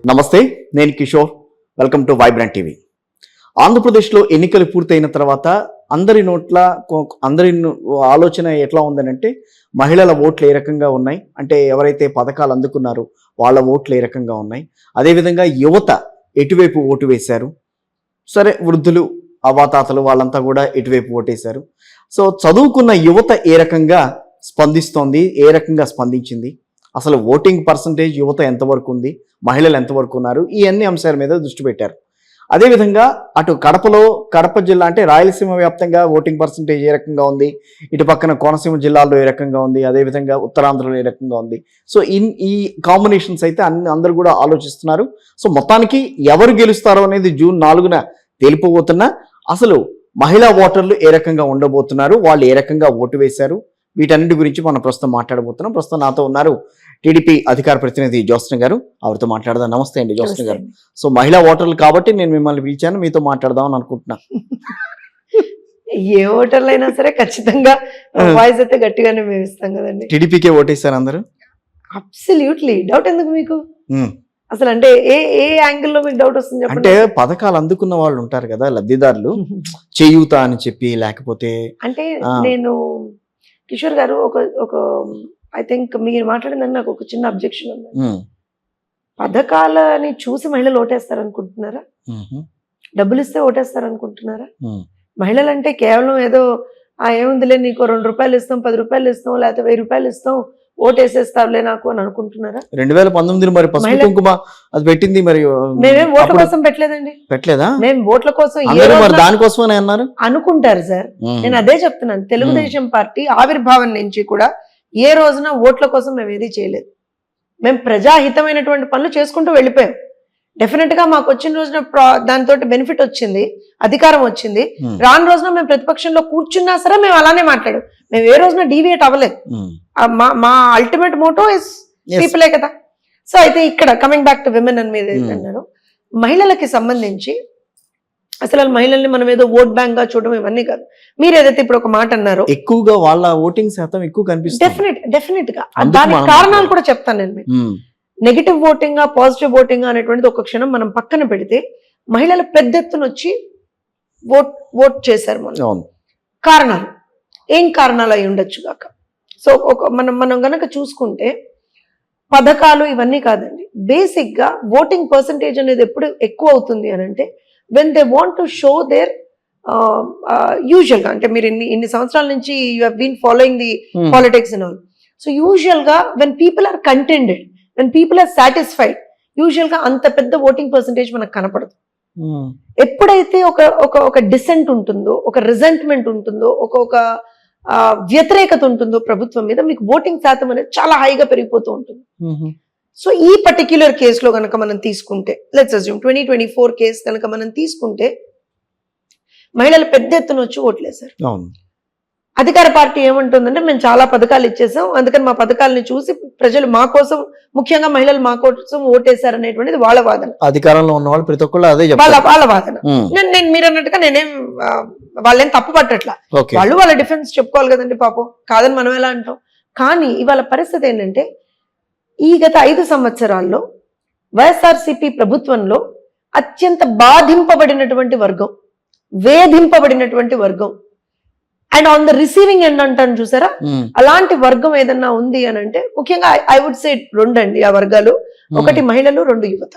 నమస్తే, నేను Kishore. Welcome to vibrant TV. ఆంధ్రప్రదేశ్లో ఎన్నికలు పూర్తయిన తర్వాత అందరి ఆలోచన ఎట్లా ఉందనంటే మహిళల ఓట్లు ఏ రకంగా ఉన్నాయి, అంటే ఎవరైతే పథకాలు అందుకున్నారో వాళ్ళ ఓట్లు ఏ రకంగా ఉన్నాయి, అదేవిధంగా యువత ఎటువైపు ఓటు వేశారు, సరే వృద్ధులు అవాతాతలు వాళ్ళంతా కూడా ఎటువైపు ఓటేశారు. సో చదువుకున్న యువత ఏ రకంగా స్పందిస్తోంది, ఏ రకంగా స్పందించింది, అసలు ఓటింగ్ పర్సంటేజ్ యువత ఎంతవరకు ఉంది, మహిళలు ఎంతవరకు ఉన్నారు, ఈ అన్ని అంశాల మీద దృష్టి పెట్టారు. అదేవిధంగా అటు కడప జిల్లా అంటే రాయలసీమ వ్యాప్తంగా ఓటింగ్ పర్సంటేజ్ ఏ రకంగా ఉంది, ఇటు పక్కన కోనసీమ జిల్లాలో ఏ రకంగా ఉంది, అదేవిధంగా ఉత్తరాంధ్రలో ఏ రకంగా ఉంది. సో ఈ కాంబినేషన్స్ అయితే అందరూ కూడా ఆలోచిస్తున్నారు. సో మొత్తానికి ఎవరు గెలుస్తారో అనేది జూన్ 4న తేలిపోబోతున్నా అసలు మహిళా ఓటర్లు ఏ రకంగా ఉండబోతున్నారు, వాళ్ళు ఏ రకంగా ఓటు వేశారు, వీటన్నిటి గురించి మనం ప్రస్తుతం మాట్లాడబోతున్నాం. ప్రస్తుతం నాతో ఉన్నారు టీడీపీ అధికార ప్రతినిధి జ్యోత్స్న గారు. ఆవిడతో మాట్లాడదాం. నమస్తే అండి జ్యోత్స్న గారు. సో మహిళా ఓటర్లు కాబట్టి నేను మిమ్మల్ని పిలిచాను, మీతో మాట్లాడదాం అని అనుకుంటున్నా. ఏ ఓటర్లు అయినా సరే ఖచ్చితంగా వాయిస్ అయితే గట్టిగానే మేము ఇస్తాం కదండి. టీడీపీకే ఓటేశారు అందరూ? అబ్సల్యూట్లీ. డౌట్ ఎందుకు మీకు అసలు? అంటే ఏ యాంగిల్లో మీకు డౌట్ వస్తుంది? అంటే పథకాలు అందుకున్న వాళ్ళు ఉంటారు కదా లబ్ధిదారులు, చేయూత అని చెప్పి, లేకపోతే అంటే నేను కిషోర్ గారు ఒక ఐ థింక్ మీరు మాట్లాడిందని నాకు ఒక చిన్న అబ్జెక్షన్ ఉంది. పథకాలని చూసి మహిళలు ఓటేస్తారు అనుకుంటున్నారా? డబ్బులు ఇస్తే ఓటేస్తారు అనుకుంటున్నారా? మహిళలు అంటే కేవలం ఏదో ఏముందిలే నీకు 2 రూపాయలు ఇస్తాం, 10 రూపాయలు ఇస్తాం, లేకపోతే 1000 రూపాయలు ఇస్తాం, ఓటేసేస్తావులే నాకు అని అనుకుంటున్నారా? 2019 మరి పసుపు కుంకుమ అది పెట్టింది, మరి మేమేం ఓట్ల కోసం పెట్టలేదండి. పెట్టలేదా? మేము ఓట్ల కోసం దానికోసమని అన్నారు అనుకుంటారు సార్. నేను అదే చెప్తున్నాను. తెలుగుదేశం పార్టీ ఆవిర్భావం నుంచి కూడా ఏ రోజున ఓట్ల కోసం మేము ఏది చేయలేదు. మేము ప్రజాహితమైనటువంటి పనులు చేసుకుంటూ వెళ్ళిపోయాం. డెఫినెట్ గా మాకు వచ్చిన రోజున దానితో బెనిఫిట్ వచ్చింది, అధికారం వచ్చింది. రాని రోజున మేము ప్రతిపక్షంలో కూర్చున్నా సరే మేము అలానే మాట్లాడాం. మేము ఏ రోజున డీవియేట్ అవ్వలేదు. మా అల్టిమేట్ మోటో ఇస్ పీపులే కదా. సో అయితే ఇక్కడ కమింగ్ బ్యాక్ టు విమెన్ అని మీద అన్నారు. మహిళలకి సంబంధించి అసలు మహిళల్ని మనం ఏదో ఓట్ బ్యాంక్ గా చూడడం ఇవన్నీ కాదు. మీరు ఏదైతే ఇప్పుడు ఒక మాట అన్నారో, ఎక్కువగా వాళ్ళ ఓటింగ్ శాతం ఎక్కువ కనిపిస్తుంది. డెఫినెట్ గా దానికి కారణాలు కూడా చెప్తాను నేను మీకు. నెగిటివ్ ఓటింగ్ పాజిటివ్ ఓటింగ్ అనేటువంటిది ఒక క్షణం మనం పక్కన పెడితే మహిళలు పెద్ద ఎత్తున వచ్చి ఓట్ చేశారు. మనం కారణాలు ఏం కారణాలు అయి ఉండొచ్చు కాక. సో మనం గనక చూసుకుంటే పథకాలు ఇవన్నీ కాదండి. బేసిక్ గా ఓటింగ్ పర్సంటేజ్ అనేది ఎప్పుడు ఎక్కువ అవుతుంది అని అంటే when they want to show their usual గా, అంటే మీరు ఇన్ని సంవత్సరాల నుంచి you have been following the politics and all. So usual గా when people are contented, when people are satisfied, usual గా అంత పెద్ద ఓటింగ్ పర్సంటేజ్ మనకు కనపడదు. ఎప్పుడైతే ఒక డిసెంట్ ఉంటుందో, ఒక రిజెంట్మెంట్ ఉంటుందో, ఒక వ్యతిరేకత ఉంటుందో ప్రభుత్వం మీద, మీకు ఓటింగ్ శాతం అనేది చాలా హైగా పెరిగిపోతూ ఉంటుంది. సో ఈ పర్టిక్యులర్ కేసులో కనుక మనం తీసుకుంటే, లెట్స్ అస్యూమ్ 2024 కేసు కనుక మనం తీసుకుంటే మహిళలు పెద్ద ఎత్తున వచ్చి ఓట్లేశారు. అధికార పార్టీ ఏమంటుందంటే మేము చాలా పథకాలు ఇచ్చేసాం, అందుకని మా పథకాలని చూసి ప్రజలు మా కోసం, ముఖ్యంగా మహిళలు మా కోసం ఓటేశారు అనేటువంటిది వాళ్ళ వాదన. అధికారంలో ఉన్న వాళ్ళు ప్రతి ఒక్కళ్ళు అదే వాళ్ళ వాదన. నేను మీరు అన్నట్టుగా నేనేం వాళ్ళేం తప్పు పట్టట్లా, వాళ్ళు వాళ్ళ డిఫెన్స్ చెప్పుకోవాలి కదండి పాపం, కాదని మనం ఎలా అంటాం. కానీ ఇవాళ పరిస్థితి ఏంటంటే ఈ గత 5 సంవత్సరాల్లో వైఎస్ఆర్సీపీ ప్రభుత్వంలో అత్యంత బాధింపబడినటువంటి వర్గం, వేధింపబడినటువంటి వర్గం, and on the receiving end అంటాను చూసారా, అలాంటి వర్గం ఏదన్నా ఉంది అని అంటే ముఖ్యంగా ఐ వుడ్ సే 2 అండి ఆ వర్గాలు. ఒకటి మహిళలు, 2 యువత.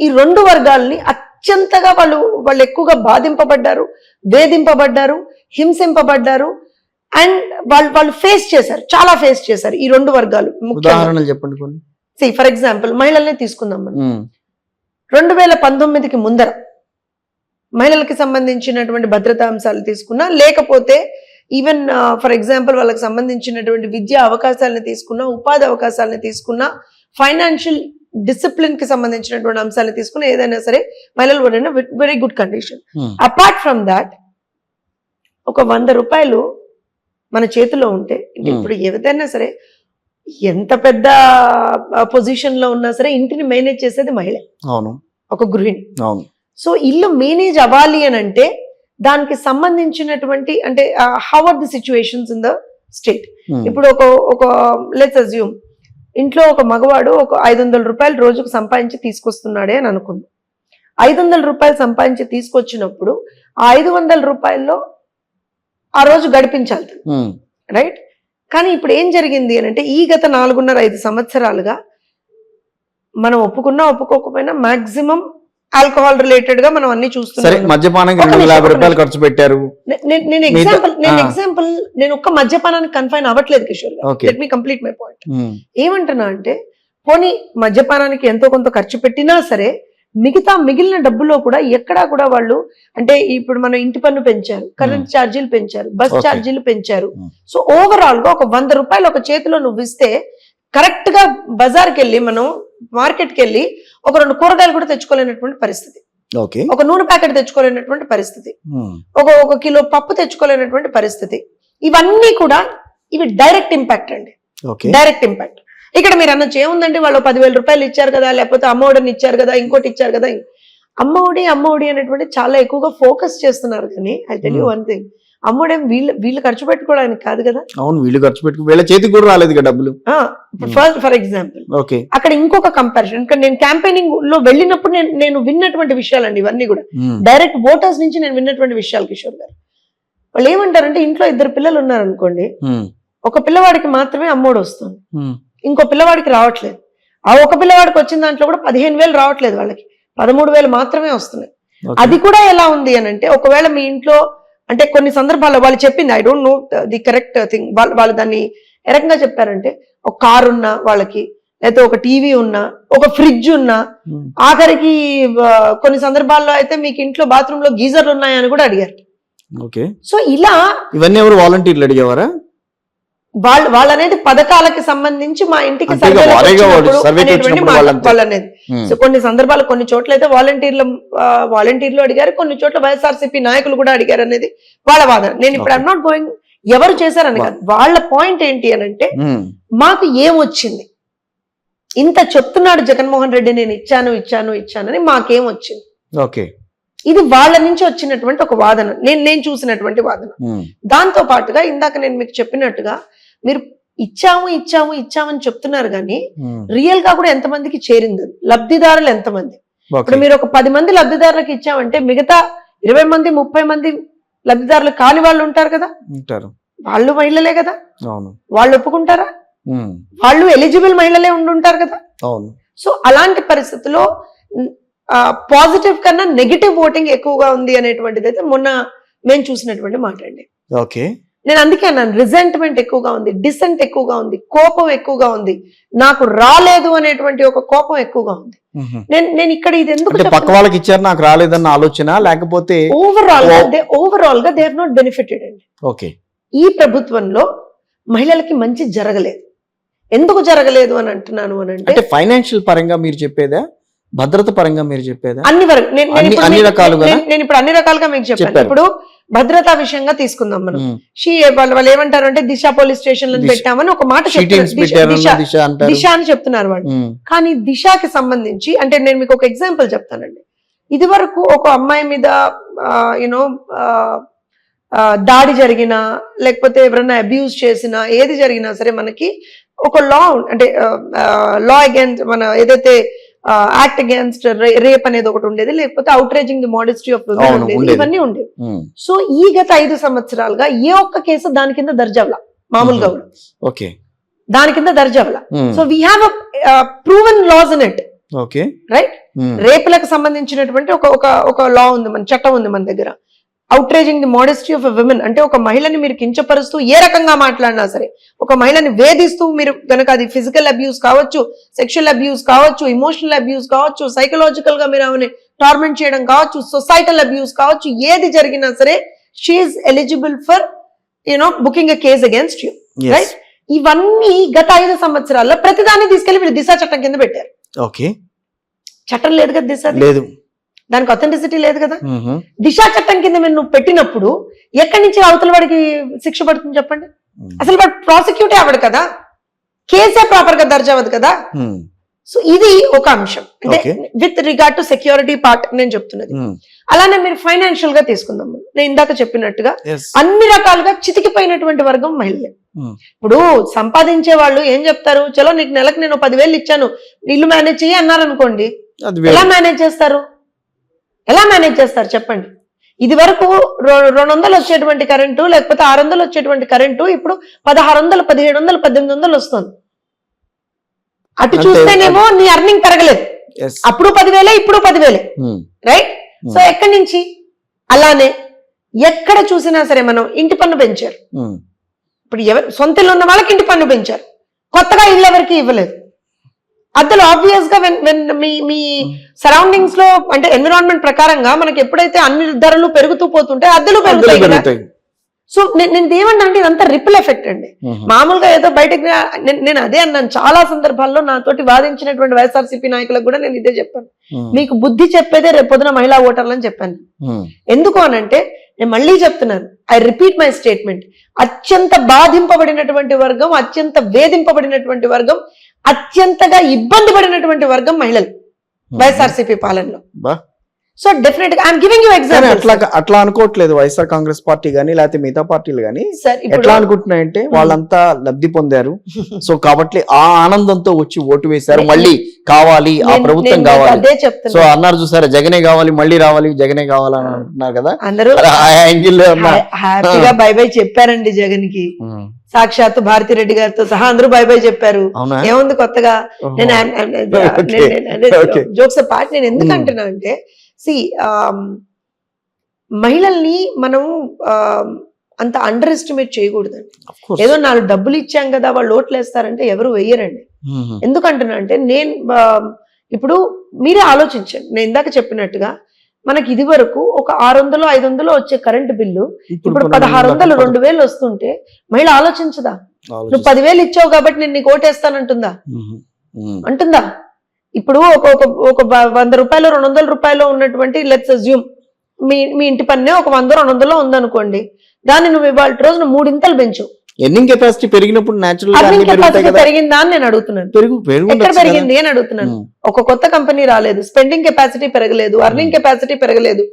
ఈ 2 వర్గాల్ని అత్యంతగా వాళ్ళు ఎక్కువగా బాధింపబడ్డారు, వేధింపబడ్డారు, హింసింపబడ్డారు, అండ్ వాళ్ళు ఫేస్ చేశారు, చాలా ఫేస్ చేశారు ఈ 2 వర్గాలు. ఉదాహరణలు చెప్పండి కొన్ని. ఫర్ ఎగ్జాంపుల్ మహిళల్ని తీసుకుందాం మనం. 2019కి ముందర మహిళలకి సంబంధించినటువంటి భద్రతా అంశాలు తీసుకున్నా, లేకపోతే ఈవెన్ ఫర్ ఎగ్జాంపుల్ వాళ్ళకి సంబంధించినటువంటి విద్యా అవకాశాలను తీసుకున్నా, ఉపాధి అవకాశాలను తీసుకున్నా, ఫైనాన్షియల్ డిసిప్లిన్ కి సంబంధించినటువంటి అంశాలను తీసుకున్నా, ఏదైనా సరే మహిళలు very good condition. Apart from that ఒక 100 రూపాయలు మన చేతిలో ఉంటే, ఇప్పుడు ఏదైనా సరే ఎంత పెద్ద పొజిషన్ లో ఉన్నా సరే ఇంటిని మేనేజ్ చేసేది మహిళ, ఒక గృహిణి. సో ఇల్లు మేనేజ్ అవ్వాలి అని అంటే దానికి సంబంధించినటువంటి, అంటే how are the situations in the state. ఇప్పుడు ఒక లెట్స్ అజ్యూమ్ ఇంట్లో ఒక మగవాడు ఒక 500 రూపాయలు రోజుకు సంపాదించి తీసుకొస్తున్నాడే అని అనుకుంది. 500 రూపాయలు సంపాదించి తీసుకొచ్చినప్పుడు ఆ 500 రూపాయల్లో ఆ రోజు గడిపించాలి, రైట్? కానీ ఇప్పుడు ఏం జరిగింది అని అంటే ఈ గత 4.5 సంవత్సరాలుగా మనం ఒప్పుకున్నా ఒప్పుకోకపోయినా మాక్సిమం ఆల్కహాల్ రిలేటెడ్ గా మనం అన్ని చూస్తున్నాం. మద్యపానానికి 250 రూపాయలు ఖర్చు పెట్టారు. నేను ఎగ్జాంపుల్ నేను ఒక్క మద్యపానానికి కన్ఫైన్ అవ్వట్లేదు కిషోర్ గారు. Let me complete my point. ఏమంటున్నా అంటే పోనీ మద్యపానానికి ఎంతో కొంత ఖర్చు పెట్టినా సరే మిగిలిన డబ్బులో కూడా ఎక్కడా కూడా వాళ్ళు అంటే ఇప్పుడు మనం ఇంటి పన్ను పెంచారు, కరెంట్ ఛార్జీలు పెంచారు, బస్ ఛార్జీలు పెంచారు. సో ఓవరాల్ గా ఒక 100 రూపాయలు ఒక చేతిలో నువ్వు ఇస్తే కరెక్ట్ గా బజార్కి వెళ్ళి మనం మార్కెట్కి వెళ్ళి ఒక 2 కూరగాయలు కూడా తెచ్చుకోలేనటువంటి పరిస్థితి, ఒక నూనె ప్యాకెట్ తెచ్చుకోలేనటువంటి పరిస్థితి, ఒక కిలో పప్పు తెచ్చుకోలేనటువంటి పరిస్థితి. ఇవన్నీ కూడా ఇవి డైరెక్ట్ ఇంపాక్ట్ అండి, డైరెక్ట్ ఇంపాక్ట్. ఇక్కడ మీరు అనొచ్చు ఏముందండి వాళ్ళు 10,000 రూపాయలు ఇచ్చారు కదా, లేకపోతే అమ్మఒడిని ఇచ్చారు కదా, ఇంకోటి ఇచ్చారు కదా. అమ్మఒడి అనేటువంటి చాలా ఎక్కువగా ఫోకస్ చేస్తున్నారు. కానీ I tell you one thing, Amma Vodi వీళ్ళు ఖర్చు పెట్టుకోవడానికి కాదు కదా. అవును, వీళ్ళు ఖర్చు పెట్టుకో వీళ్ళ చేతికి కూడా రాలేదు డబ్బులు. ఫర్ ఎగ్జాంపుల్ అక్కడ ఇంకొక కంపారిజన్, ఇక్కడ నేను క్యాంపెయినింగ్ లో వెళ్ళినప్పుడు నేను విన్నటువంటి విషయాలండి ఇవన్నీ కూడా, డైరెక్ట్ ఓటర్స్ నుంచి నేను విన్నటువంటి విషయాలు కిషోర్ గారు. వాళ్ళు ఏమంటారంటే ఇంట్లో 2 పిల్లలు ఉన్నారనుకోండి, ఒక పిల్లవాడికి మాత్రమే అమ్మఒడి వస్తుంది, ఇంకో పిల్లవాడికి రావట్లేదు. ఆ ఒక పిల్లవాడికి వచ్చిన దాంట్లో కూడా 15,000 రావట్లేదు, వాళ్ళకి 13,000 మాత్రమే వస్తున్నాయి. అది కూడా ఎలా ఉంది అని అంటే ఒకవేళ మీ ఇంట్లో అంటే కొన్ని సందర్భాల్లో వాళ్ళు చెప్పింది, I don't know the correct thing, వాళ్ళు దాన్ని ఏ రకంగా చెప్పారంటే ఒక కారు ఉన్నా వాళ్ళకి, లేకపోతే ఒక టీవీ ఉన్నా, ఒక ఫ్రిడ్జ్ ఉన్నా, ఆఖరికి కొన్ని సందర్భాల్లో అయితే మీకు ఇంట్లో బాత్రూమ్ లో గీజర్లు ఉన్నాయని కూడా అడిగారు. సో ఇలా ఇవన్నీ ఎవరు వాలంటీర్లు అడిగేవారా? వాళ్ళు అనేది పథకాలకి సంబంధించి మా ఇంటికి అనేది. సో కొన్ని సందర్భాలు కొన్ని చోట్ల అయితే వాలంటీర్లు అడిగారు, కొన్ని చోట్ల వైఎస్ఆర్సీపీ నాయకులు కూడా అడిగారు అనేది వాళ్ళ వాదన. నేను ఇప్పుడు ఐఎమ్ నాట్ గోయింగ్ ఎవరు చేశారని కాదు, వాళ్ళ పాయింట్ ఏంటి అని అంటే మాకు ఏమొచ్చింది, ఇంత చెప్తున్నాడు జగన్మోహన్ రెడ్డి నేను ఇచ్చానని మాకేమొచ్చింది. ఇది వాళ్ళ నుంచి వచ్చినటువంటి ఒక వాదన, నేను చూసినటువంటి వాదన. దాంతో పాటుగా ఇందాక నేను మీకు చెప్పినట్టుగా మీరు ఇచ్చామని చెప్తున్నారు కానీ రియల్ గా కూడా ఎంతమందికి చేరింది, లబ్ధిదారులు ఎంతమంది. ఇప్పుడు మీరు ఒక 10 మంది లబ్ధిదారులకు ఇచ్చామంటే మిగతా 20 మంది 30 మంది లబ్ధిదారులు కాని వాళ్ళు ఉంటారు కదా, వాళ్ళు మహిళలే కదా, వాళ్ళు ఒప్పుకుంటారా? వాళ్ళు ఎలిజిబుల్ మహిళలే ఉండుంటారు కదా. సో అలాంటి పరిస్థితుల్లో పాజిటివ్ కన్నా నెగిటివ్ ఓటింగ్ ఎక్కువగా ఉంది అనేటువంటిది అయితే మొన్న మేము చూసినటువంటి మాట అండి. నేను అందుకే అన్నాను, రిజెంట్మెంట్ ఎక్కువగా ఉంది, డిసెంట్ ఎక్కువగా ఉంది, కోపం ఎక్కువగా ఉంది, నాకు రాలేదు అనేటువంటి ఒక కోపం ఎక్కువగా ఉంది. నేను ఇక్కడ ఇది ఎందుకు పక్క వాళ్ళకి ఇచ్చారు నాకు రాలేదన్న ఆలోచన, లేకపోతే ఓవరాల్ గా దే హావ్ నాట్ బెనిఫిటెడ్ అండి. ఈ ప్రభుత్వంలో మహిళలకి మంచి జరగలేదు. ఎందుకు జరగలేదు అని అంటున్నాను అని అంటే ఫైనాన్షియల్ పరంగా మీరు చెప్పేదా, భద్రత పరంగా మీరు చెప్పేదా? అన్ని వరకు నేను ఇప్పుడు అన్ని రకాలుగా మీకు చెప్పాను. ఇప్పుడు భద్రతా విషయంగా తీసుకుందాం మనం. వాళ్ళు ఏమంటారు అంటే దిశ పోలీస్ స్టేషన్ పెట్టామని ఒక మాట దిశ అని చెప్తున్నారు వాళ్ళు. కానీ దిశకి సంబంధించి అంటే నేను మీకు ఒక ఎగ్జాంపుల్ చెప్తానండి. ఇది వరకు ఒక అమ్మాయి మీద యూనో దాడి జరిగినా లేకపోతే ఎవరైనా అబ్యూజ్ చేసినా ఏది జరిగినా సరే మనకి ఒక లా అంటే లా అగైన్స్ మన ఏదైతే యాక్ట్ అగేన్స్ట్ రేప్ అనేది ఒకటి ఉండేది, లేకపోతే outraging the modesty of women ఉండేది, ఇవన్నీ ఉండేవి. సో ఈ గత 5 సంవత్సరాలుగా ఏ ఒక్క కేసు దాని కింద దర్జావలా, మామూలుగా కూడా దాని కింద దర్జావలా. So we have proven laws in it, right? రేపులకు సంబంధించినటువంటి ఒక లా ఉంది, మన చట్టం ఉంది మన దగ్గర. Outraging the modesty of women అంటే ఒక మహిళని మీరు కించపరుస్తూ ఏ రకంగా మాట్లాడినా సరే, ఒక మహిళని వేధిస్తూ మీరు కనుక అది ఫిజికల్ అబ్యూస్ కావచ్చు, సెక్షువల్ అబ్యూస్ కావచ్చు, ఇమోషనల్ అబ్యూస్ కావచ్చు, సైకలాజికల్ గా మీరు ఆమెని టార్మెంట్ చేయడం కావచ్చు, సొసైటల్ అబ్యూస్ కావచ్చు, ఏది జరిగినా సరే she's eligible for booking a case against you, right? ఇవన్నీ గత 5 సంవత్సరాల్లో ప్రతిదాన్ని తీసుకెళ్లి వీళ్ళు దిశ చట్టం కింద పెట్టారు. చట్టం లేదు కదా దిశ, లేదు, దానికి అథెంటిసిటీ లేదు కదా. దిశా చట్టం కింద మీరు నువ్వు పెట్టినప్పుడు ఎక్కడి నుంచి అవతల వాడికి శిక్ష పడుతుంది చెప్పండి? అసలు వాడు ప్రాసిక్యూటే అవ్వడు కదా, కేసే ప్రాపర్ గా దర్జా అవ్వదు కదా. సో ఇది ఒక అంశం అంటే Okay. With regard to security part నేను చెప్తున్నది. అలానే మీరు ఫైనాన్షియల్ గా తీసుకుందాం. నేను ఇందాక చెప్పినట్టుగా అన్ని రకాలుగా చితికిపోయినటువంటి వర్గం మహిళలే. ఇప్పుడు సంపాదించే వాళ్ళు ఏం చెప్తారు, చలో నీకు నెలకు నేను 10,000 ఇచ్చాను, ఇల్లు మేనేజ్ చెయ్యి అన్నారు అనుకోండి, ఎలా మేనేజ్ చేస్తారు? చెప్పండి. ఇది వరకు 200 వచ్చేటువంటి కరెంటు లేకపోతే 600 వచ్చేటువంటి కరెంటు ఇప్పుడు 1600, 1700, 1800 వస్తుంది. అటు చూస్తేనేమో నీ అర్నింగ్ పెరగలేదు, అప్పుడు 10,000 ఇప్పుడు 10,000, రైట్? సో ఎక్కడి నుంచి? అలానే ఎక్కడ చూసినా సరే మనం ఇంటి పన్ను పెంచారు. ఇప్పుడు ఎవరు సొంత ఇల్లు ఉన్న వాళ్ళకి ఇంటి పన్ను పెంచారు, కొత్తగా ఇల్లు ఎవరికి ఇవ్వలేదు. అద్దెలు ఆబ్వియస్ గా మీ సరౌండింగ్స్ లో అంటే ఎన్విరాన్మెంట్ ప్రకారంగా మనకి ఎప్పుడైతే అన్ని ధరలు పెరుగుతూ పోతుంటే అద్దెలు పెరుగుతాయి. సో నేను ఏమన్నా అంటే ఇదంతా రిపుల్ ఎఫెక్ట్ అండి. మామూలుగా ఏదో బయటకు నేను అదే అన్నాను చాలా సందర్భాల్లో, నాతోటి వాదించినటువంటి వైఎస్ఆర్సీపీ నాయకులకు కూడా నేను ఇదే చెప్పాను, మీకు బుద్ధి చెప్పేదే రేపొద్దున మహిళా ఓటర్లు అని చెప్పాను. ఎందుకు అనంటే నేను మళ్ళీ చెప్తున్నాను, ఐ రిపీట్ మై స్టేట్మెంట్, అత్యంత బాధింపబడినటువంటి వర్గం, అత్యంత వేధింపబడినటువంటి వర్గం, అత్యంతగా ఇబ్బంది పడినటువంటి వర్గం మహిళలు వైఎస్ఆర్సీపీ పాలనలో. సో డెఫినెట్ గా ఐఎమ్ గివింగ్ యూ ఎగ్జాంపుల్. అట్లా అనుకోవట్లేదు వైఎస్ఆర్ కాంగ్రెస్ పార్టీ గానీ లేకపోతే మిగతా పార్టీలు గానీ. ఎట్లా అనుకుంటున్నాయంటే వాళ్ళంతా లబ్ధి పొందారు, సో కాబట్టి ఆ ఆనందంతో వచ్చి ఓటు వేశారు, మళ్ళీ కావాలి ఆ ప్రభుత్వం కావాలి. అదే చెప్తున్నా. సో అన్నారు చూసారా, జగనే కావాలి, మళ్ళీ రావాలి, జగనే కావాలని అంటున్నారు కదా. అందరూ హ్యాపీగా బై బై చెప్పారండి జగన్ కి, సాక్షాత్తు భారతిరెడ్డి గారితో సహా అందరూ బై బై చెప్పారు. ఏముంది కొత్తగా? జోక్స్ పార్ట్ నేను ఎందుకు అంటున్నా అంటే, మహిళల్ని మనం అంత అండర్ ఎస్టిమేట్ చేయకూడదండి. ఏదో 4 డబ్బులు ఇచ్చాం కదా వాళ్ళు ఓట్లు వేస్తారంటే ఎవరు వెయ్యరండి. ఎందుకంటున్నా అంటే నేను ఇప్పుడు మీరే ఆలోచించండి, నేను ఇందాక చెప్పినట్టుగా మనకి ఇది వరకు ఒక 600, 500 వచ్చే కరెంటు బిల్లు ఇప్పుడు 1600, 2000 వస్తుంటే మహిళ ఆలోచించదా? నువ్వు 10,000 ఇచ్చావు కాబట్టి నేను నీకు ఓటేస్తానంటుందా? అంటుందా? ఇప్పుడు ఒక 100 రూపాయలు 200 రూపాయలు ఉన్నటువంటి లెట్స్ అజ్యూమ్ మీ ఇంటి పన్నే ఒక 100, 200 ఉందనుకోండి, దాన్ని నువ్వు ఇవాళ రోజున 3 ఇంతలు పెంచు. ఎర్నింగ్ కెపాసిటీ పెరిగినప్పుడు పెరిగిందా అని నేను అడుగుతున్నాను. ఎక్కడ పెరిగింది అని అడుగుతున్నాను. ఒక కొత్త కంపెనీ రాలేదు, స్పెండింగ్ కెపాసిటీ పెరగలేదు, అర్నింగ్ కెపాసిటీ పెరగలేదు.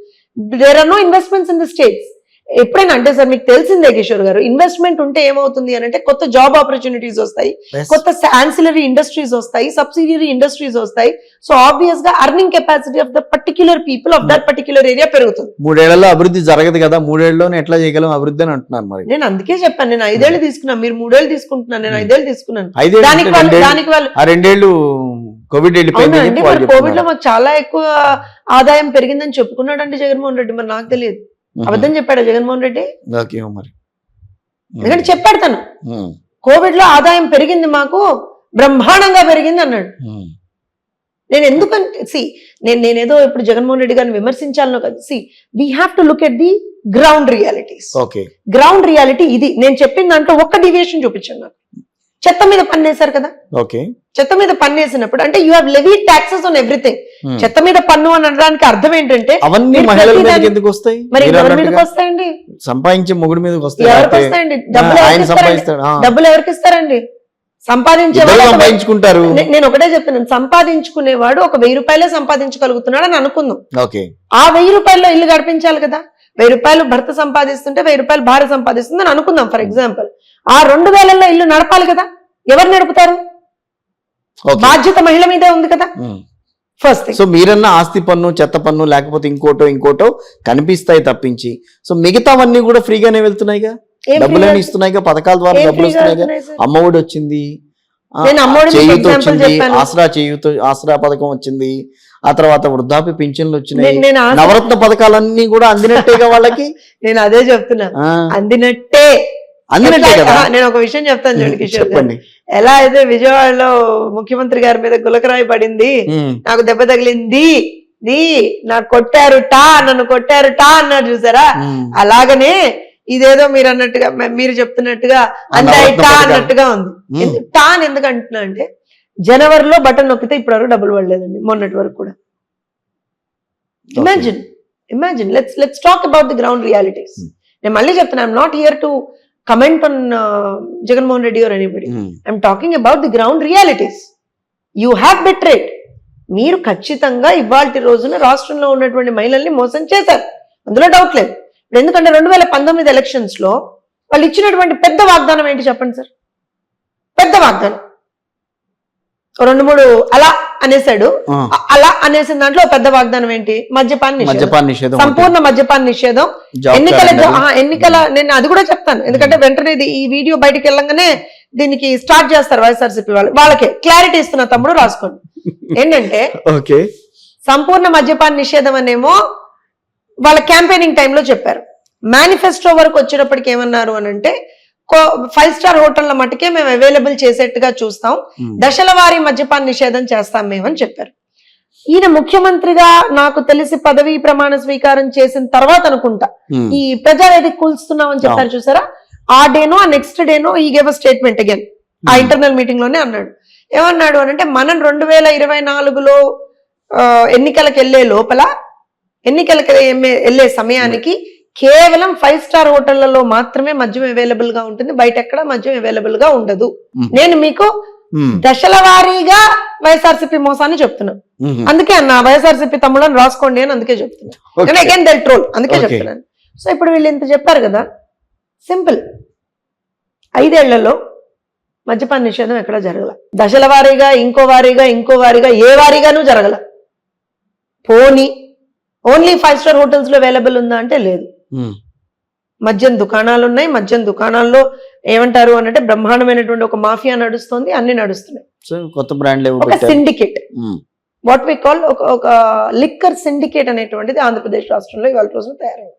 There are no investments in the states. ఎప్పుడైనా అంటే సార్ మీకు తెలిసిందే కిషోర్ గారు, ఇన్వెస్ట్మెంట్ ఉంటే ఏమవుతుంది అని అంటే కొత్త జాబ్ ఆపర్చునిటీస్ వస్తాయి, కొత్త యాన్సిలరీ ఇండస్ట్రీస్ వస్తాయి, సబ్సిడియరీ ఇండస్ట్రీస్ వస్తాయి. సో ఆబ్వియస్ గా earning capacity of the particular people of that particular area పెరుగుతుంది. 3 ఏళ్లలో అభివృద్ధి జరగదు కదా, 3 ఏళ్లలోనే ఎట్లా చేయగలం అభివృద్ధి అని అంటున్నారు. మరి నేను అందుకే చెప్పాను, నేను 5 ఏళ్ళు తీసుకున్నాను, మీరు 3 ఏళ్ళు తీసుకుంటున్నాను, నేను 5 ఏళ్ళు తీసుకున్నాను. దానికి వాళ్ళు 2 ఏళ్ళు కోవిడ్ వెళ్ళిపోయింది. కోవిడ్ లో మాకు చాలా ఎక్కువ ఆదాయం పెరిగిందని చెప్పుకున్నాడు అండి జగన్మోహన్ రెడ్డి. మరి నాకు తెలియదు, అబద్ధం చెప్పాడా జగన్మోహన్ రెడ్డి? ఎందుకంటే చెప్పాడు తను, కోవిడ్ లో ఆదాయం పెరిగింది మాకు, బ్రహ్మాండంగా పెరిగింది అన్నాడు. నేను ఎందుకంటే నేనేదో ఇప్పుడు జగన్మోహన్ రెడ్డి గారిని విమర్శించాలనో కదా. We have to look at the ground realities. Ground reality ఇది. నేను చెప్పిన దాంట్లో ఒక్క డివియేషన్ చూపించాను. నాకు చెత్త మీద పన్నేశారు కదా, చెత్త మీద పన్నేసినప్పుడు అంటే you have levied taxes on everything. చెత్త మీద పన్ను అని అనడానికి అర్థం ఏంటంటే అవన్నీ మహిళల మీదకి ఎందుకు వస్తాయి? మరి ఎవరి మీదకి వస్తాయండి? సంపాదించే మొగుడు మీదకి వస్తాయి. ఎవరికి వస్తాయండి? డబ్బులు ఎవరికి ఇస్తారండి? సంపాదించుకుంటారు. నేను ఒకటే చెప్తున్నాను, సంపాదించుకునేవాడు ఒక 1000 రూపాయలే సంపాదించగలుగుతున్నాడు అని అనుకుందాం. ఆ 1000 రూపాయల్లో ఇల్లు గడిపించాలి కదా. 1000 రూపాయలు భర్త సంపాదిస్తుంటే 1000 రూపాయలు భార్య సంపాదిస్తుంది అని అనుకుందాం ఫర్ ఎగ్జాంపుల్. ఆ 2000లో ఇల్లు నడపాలి కదా. ఎవరు నడుపుతారు? బాధ్యత మహిళ మీదే ఉంది కదా. ఫస్ట్ సో మీరన్నా ఆస్తి పన్ను, చెత్త పన్ను, లేకపోతే ఇంకోటో కనిపిస్తాయి తప్పించి, సో మిగతావన్నీ కూడా ఫ్రీగానే వెళ్తున్నాయిగా, డబ్బులని ఇస్తున్నాయిగా, పథకాల ద్వారా డబ్బులు ఇస్తున్నాయిగా. అమ్మఒడి వచ్చింది, చేయూత వచ్చింది, ఆసరా పథకం వచ్చింది, ఆ తర్వాత వృద్ధాప్య పింఛన్లు వచ్చినాయి, నవరత్న పథకాలన్నీ కూడా అందినట్టేగా వాళ్ళకి. నేను అదే చెప్తున్నా, అందినట్టే కదా. నేను ఒక విషయం చెప్తాను చూడండి కిషోర్, చెప్పండి. ఎలా అయితే విజయవాడలో ముఖ్యమంత్రి గారి మీద గులకరాయి పడింది, నాకు దెబ్బ తగిలింది, నాకు నన్ను కొట్టారు అన్నారు చూసారా, అలాగనే ఇదేదో మీరు అన్నట్టుగా మీరు చెప్తున్నట్టుగా అన్నట్టుగా ఉంది. టా అని ఎందుకు అంటున్నా అంటే జనవరిలో బటన్ నొక్కితే ఇప్పటి వరకు డబ్బులు పడలేదండి, మొన్నటి వరకు కూడా. Imagine let's talk about the ground realities. నేను మళ్ళీ చెప్తున్నా, I'm not here to comment on Jagannath Reddy or anybody. I'm talking about the ground realities. You have betrayed. మీరు ఖచ్చితంగా ఇవాల్టి రోజున రాష్ట్రంలో ఉన్నటువంటి మహిళల్ని మోసం చేశారు, అందులో డౌట్ లేదు. ఎందుకంటే 2019 ఎలక్షన్స్ లో వాళ్ళు ఇచ్చినటువంటి పెద్ద వాగ్దానం ఏంటి చెప్పండి సార్? పెద్ద వాగ్దానం 2-3 అలా అనేసాడు. అలా అనేసిన దాంట్లో పెద్ద వాగ్దానం ఏంటి? మద్యపాన నిషేధం, సంపూర్ణ మద్యపాన నిషేధం. ఎన్నికల నేను అది కూడా చెప్తాను, ఎందుకంటే వెంటనే ఈ వీడియో బయటకు వెళ్ళంగానే దీనికి స్టార్ట్ చేస్తారు వైఎస్ఆర్సీపీ వాళ్ళకే క్లారిటీ ఇస్తున్న తమ్ముడు రాసుకోండి. ఏంటంటే సంపూర్ణ మద్యపాన నిషేధం అనేమో వాళ్ళ క్యాంపెయినింగ్ టైంలో చెప్పారు. మేనిఫెస్టో వరకు వచ్చేటప్పటికి ఏమన్నారు అని అంటే 5 స్టార్ హోటళ్ల మట్టుకే మేము అవైలబుల్ చేసేట్టుగా చూస్తాం, దశల వారీ మద్యపాన నిషేధం చేస్తాం మేమని చెప్పారు. ఈయన ముఖ్యమంత్రిగా నాకు తెలిసి పదవీ ప్రమాణ స్వీకారం చేసిన తర్వాత అనుకుంటా ఈ ప్రజావేదిక కూల్స్తున్నామని చెప్పారు చూసారా, ఆ డేనో ఆ నెక్స్ట్ డేనో ఈ గేవ్ అ స్టేట్మెంట్ అగైన్ ఆ ఇంటర్నల్ మీటింగ్ లోనే అన్నాడు. ఏమన్నాడు అని అంటే మనం 2024లో ఎన్నికలకు వెళ్లే సమయానికి కేవలం 5 స్టార్ హోటళ్లలో మాత్రమే మద్యం అవైలబుల్ గా ఉంటుంది, బయట ఎక్కడ మద్యం అవైలబుల్ గా ఉండదు. నేను మీకు దశల వారీగా వైఎస్ఆర్సీపీ మోసాన్ని చెప్తున్నాను. అందుకే అన్న వైఎస్ఆర్సీపీ తమ్ముళ్ళని రాసుకోండి అని అందుకే చెప్తున్నాను. అగైన్ దెల్ ట్రోల్, అందుకే చెప్తున్నాను. సో ఇప్పుడు వీళ్ళు ఇంత చెప్పారు కదా, సింపుల్. 5 ఏళ్లలో మద్యపాన నిషేధం ఎక్కడ జరగల. దశల వారీగా ఇంకో వారీగా ఏ వారీగానూ జరగల. పోనీ ఓన్లీ 5 స్టార్ హోటల్స్ లో అవైలబుల్ ఉందా అంటే లేదు. మద్యం దుకాణాలు ఉన్నాయి, మద్యం దుకాణాల్లో ఏమంటారు అని అంటే బ్రహ్మాండమైనటువంటి ఒక మాఫియా నడుస్తుంది, అన్ని నడుస్తున్నాయి. కొత్త బ్రాండ్ ఒక సిండికేట్, వాట్ వి కాల్ ఒక లిక్కర్ సిండికేట్ అనేటువంటిది ఆంధ్రప్రదేశ్ రాష్ట్రంలో ఇవాళ రోజున తయారైంది.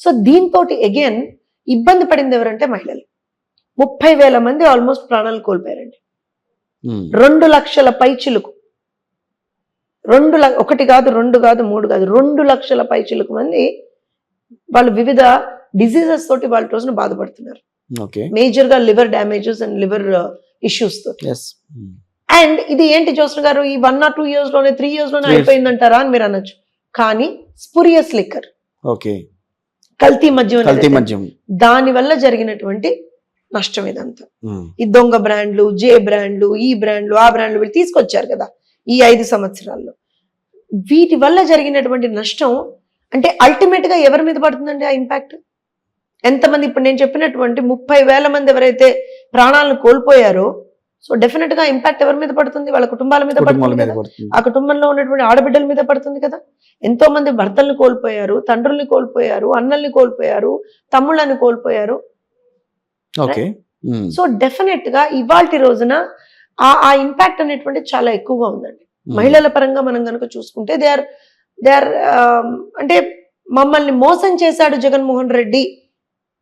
సో దీంతో అగైన్ ఇబ్బంది పడింది ఎవరంటే మహిళలు. 30,000 మంది ఆల్మోస్ట్ ప్రాణాలు కోల్పోయారండి. 2 లక్షల పైచిలుకు, 1 కాదు 2 కాదు 3 కాదు 2 లక్షల పైచిలుకు మంది వాళ్ళు వివిధ డిసీజెస్ తోటి వాళ్ళ రోజున బాధపడుతున్నారు. మేజర్ గా liver damages and liver issues తోటి. అండ్ ఇది ఏంటి జోస్న గారు, ఈ 1 or 2 years లోనే 3 years లోనే అయిపోయిందంటారా అని మీరు అనొచ్చు. కానీ స్పురియస్ లిక్కర్, కల్తీ మద్యం, దాని వల్ల జరిగినటువంటి నష్టం ఇదంతా. ఈ దొంగ బ్రాండ్లు, జే బ్రాండ్లు, ఈ బ్రాండ్లు, ఆ బ్రాండ్లు వీళ్ళు తీసుకొచ్చారు కదా ఈ 5 సంవత్సరాల్లో. వీటి వల్ల జరిగినటువంటి నష్టం అంటే అల్టిమేట్ గా ఎవరి మీద పడుతుందండి ఆ ఇంపాక్ట్? ఎంతమంది ఇప్పుడు నేను చెప్పినటువంటి 30,000 మంది ఎవరైతే ప్రాణాలను కోల్పోయారో, సో డెఫినెట్ గా ఇంపాక్ట్ ఎవరి మీద పడుతుంది? వాళ్ళ కుటుంబాల మీద పడుతుంది కదా. ఆ కుటుంబంలో ఉన్నటువంటి ఆడబిడ్డల మీద పడుతుంది కదా. ఎంతో మంది భర్తల్ని కోల్పోయారు, తండ్రుల్ని కోల్పోయారు, అన్నల్ని కోల్పోయారు, తమ్ముళ్ళని కోల్పోయారు. సో డెఫినెట్ గా ఇవాల్టి రోజున ఆ ఇంపాక్ట్ అనేటువంటి చాలా ఎక్కువగా ఉందండి. మహిళల పరంగా మనం కనుక చూసుకుంటే దే ఆర్ అంటే మమ్మల్ని మోసం చేశాడు జగన్మోహన్ రెడ్డి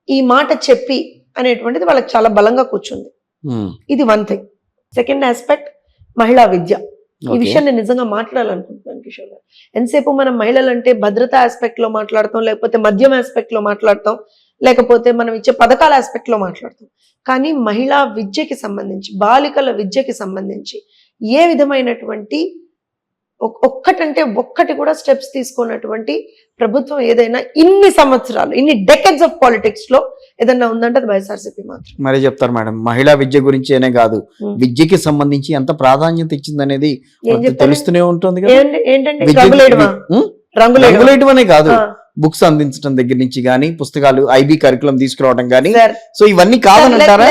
ఈ మాట చెప్పి అనేటువంటిది వాళ్ళకి చాలా బలంగా కూర్చుంది. ఇది 1 thing. సెకండ్ ఆస్పెక్ట్ మహిళా విద్య. ఈ విషయం నేను నిజంగా మాట్లాడాలనుకుంటున్నాను కిషోర్ గారు. ఎంతసేపు మనం మహిళలంటే భద్రతా ఆస్పెక్ట్ లో మాట్లాడతాం, లేకపోతే మద్యం ఆస్పెక్ట్ లో మాట్లాడతాం, లేకపోతే మనం ఇచ్చే పథకాల ఆస్పెక్ట్ లో మాట్లాడతాం. కానీ మహిళా విద్యకి సంబంధించి, బాలికల విద్యకి సంబంధించి ఏ విధమైనటువంటి ఒక్కటి కూడా స్టెప్స్ తీసుకున్నటువంటి ప్రభుత్వం ఏదైనా ఇన్ని సంవత్సరాలు, ఇన్ని డెకెడ్స్ ఆఫ్ పాలిటిక్స్ లో ఏదన్నా ఉందంటే అది వైఎస్ఆర్సీపీ మాత్రం. మరే చెప్తారు మేడం, మహిళా విద్య గురించి అనే కాదు, విద్యకి సంబంధించి ఎంత ప్రాధాన్యత ఇచ్చింది అనేది తెలుస్తూనే ఉంటుంది. ఏంటంటే రంగులేయడం అనే కాదు, బుక్స్ అందించడం దగ్గర నుంచి గానీ, పుస్తకాలు ఐబీ కరికులం తీసుకురావడం గానీ, సో ఇవన్నీ కాదనంటారా?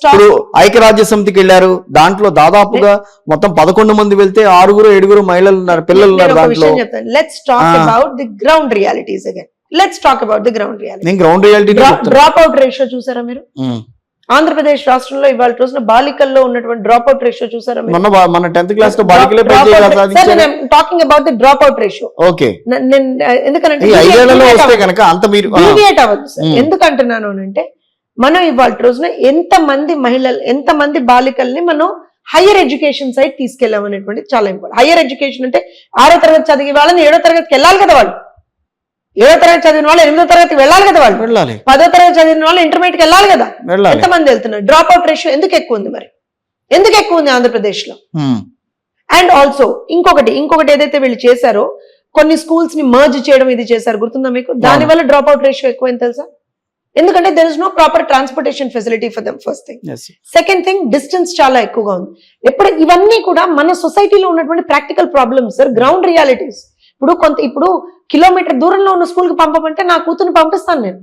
ఇప్పుడు ఐక్యరాజ్య సమితికి వెళ్ళారు, దాంట్లో దాదాపుగా మొత్తం 11 మంది వెళ్తే 6-7 మహిళలు ఉన్నారు, పిల్లలు ఉన్నారు దాంట్లో. Let's talk about the ground realities again. Let's talk about the ground reality. నేను ground reality drop out ratio చూసారా మీరు? ఆంధ్రప్రదేశ్ రాష్ట్రంలో ఇవాళ రోజున బాలికల్లో ఉన్నటువంటి డ్రాప్ అవుట్ రేషియో చూసారా? మన 10th క్లాస్ లో బాలికలే talking about the drop out ratio. Okay, ఎందుకంటే ఎందుకంటున్నాను అంటే మనం ఇవాళ రోజున ఎంతమంది బాలికల్ని మనం హైయర్ ఎడ్యుకేషన్ సైడ్ తీసుకెళ్ళాం అనేటువంటి చాలా ఇంపార్టెంట్. హైయర్ ఎడ్యుకేషన్ అంటే 6వ తరగతి చదివి వాళ్ళని 7వ తరగతికి వెళ్ళాలి కదా, వాళ్ళు 7వ తరగతి చదివిన వాళ్ళు 8వ తరగతికి వెళ్ళాలి కదా, వాళ్ళు 10వ తరగతి చదివిన వాళ్ళు ఇంటర్మీడియట్కి వెళ్ళాలి కదా. ఎంతమంది వెళ్తున్నారు? డ్రాప్ అవుట్ రేషియో ఎందుకు ఎక్కువ ఉంది? మరి ఎందుకు ఎక్కువ ఉంది ఆంధ్రప్రదేశ్ లో? అండ్ ఆల్సో ఇంకొకటి ఏదైతే వీళ్ళు చేశారో, కొన్ని స్కూల్స్ ని మర్జ్ చేయడం ఇది చేశారు, గుర్తుందా మీకు? దానివల్ల డ్రాప్ అవుట్ రేషియో ఎక్కువైంది తెలుసా? ఎందుకంటే there is no proper transportation facility for them. First thing. Second thing, distance చాలా ఎక్కువగా ఉంది. ఎప్పుడు ఇవన్నీ కూడా మన సొసైటీలో ఉన్నటువంటి practical problems sir, ground realities. ఇప్పుడు కిలోమీటర్ దూరంలో ఉన్న స్కూల్ కి పంపమంటే నా కూతురు పంపిస్తాను నేను,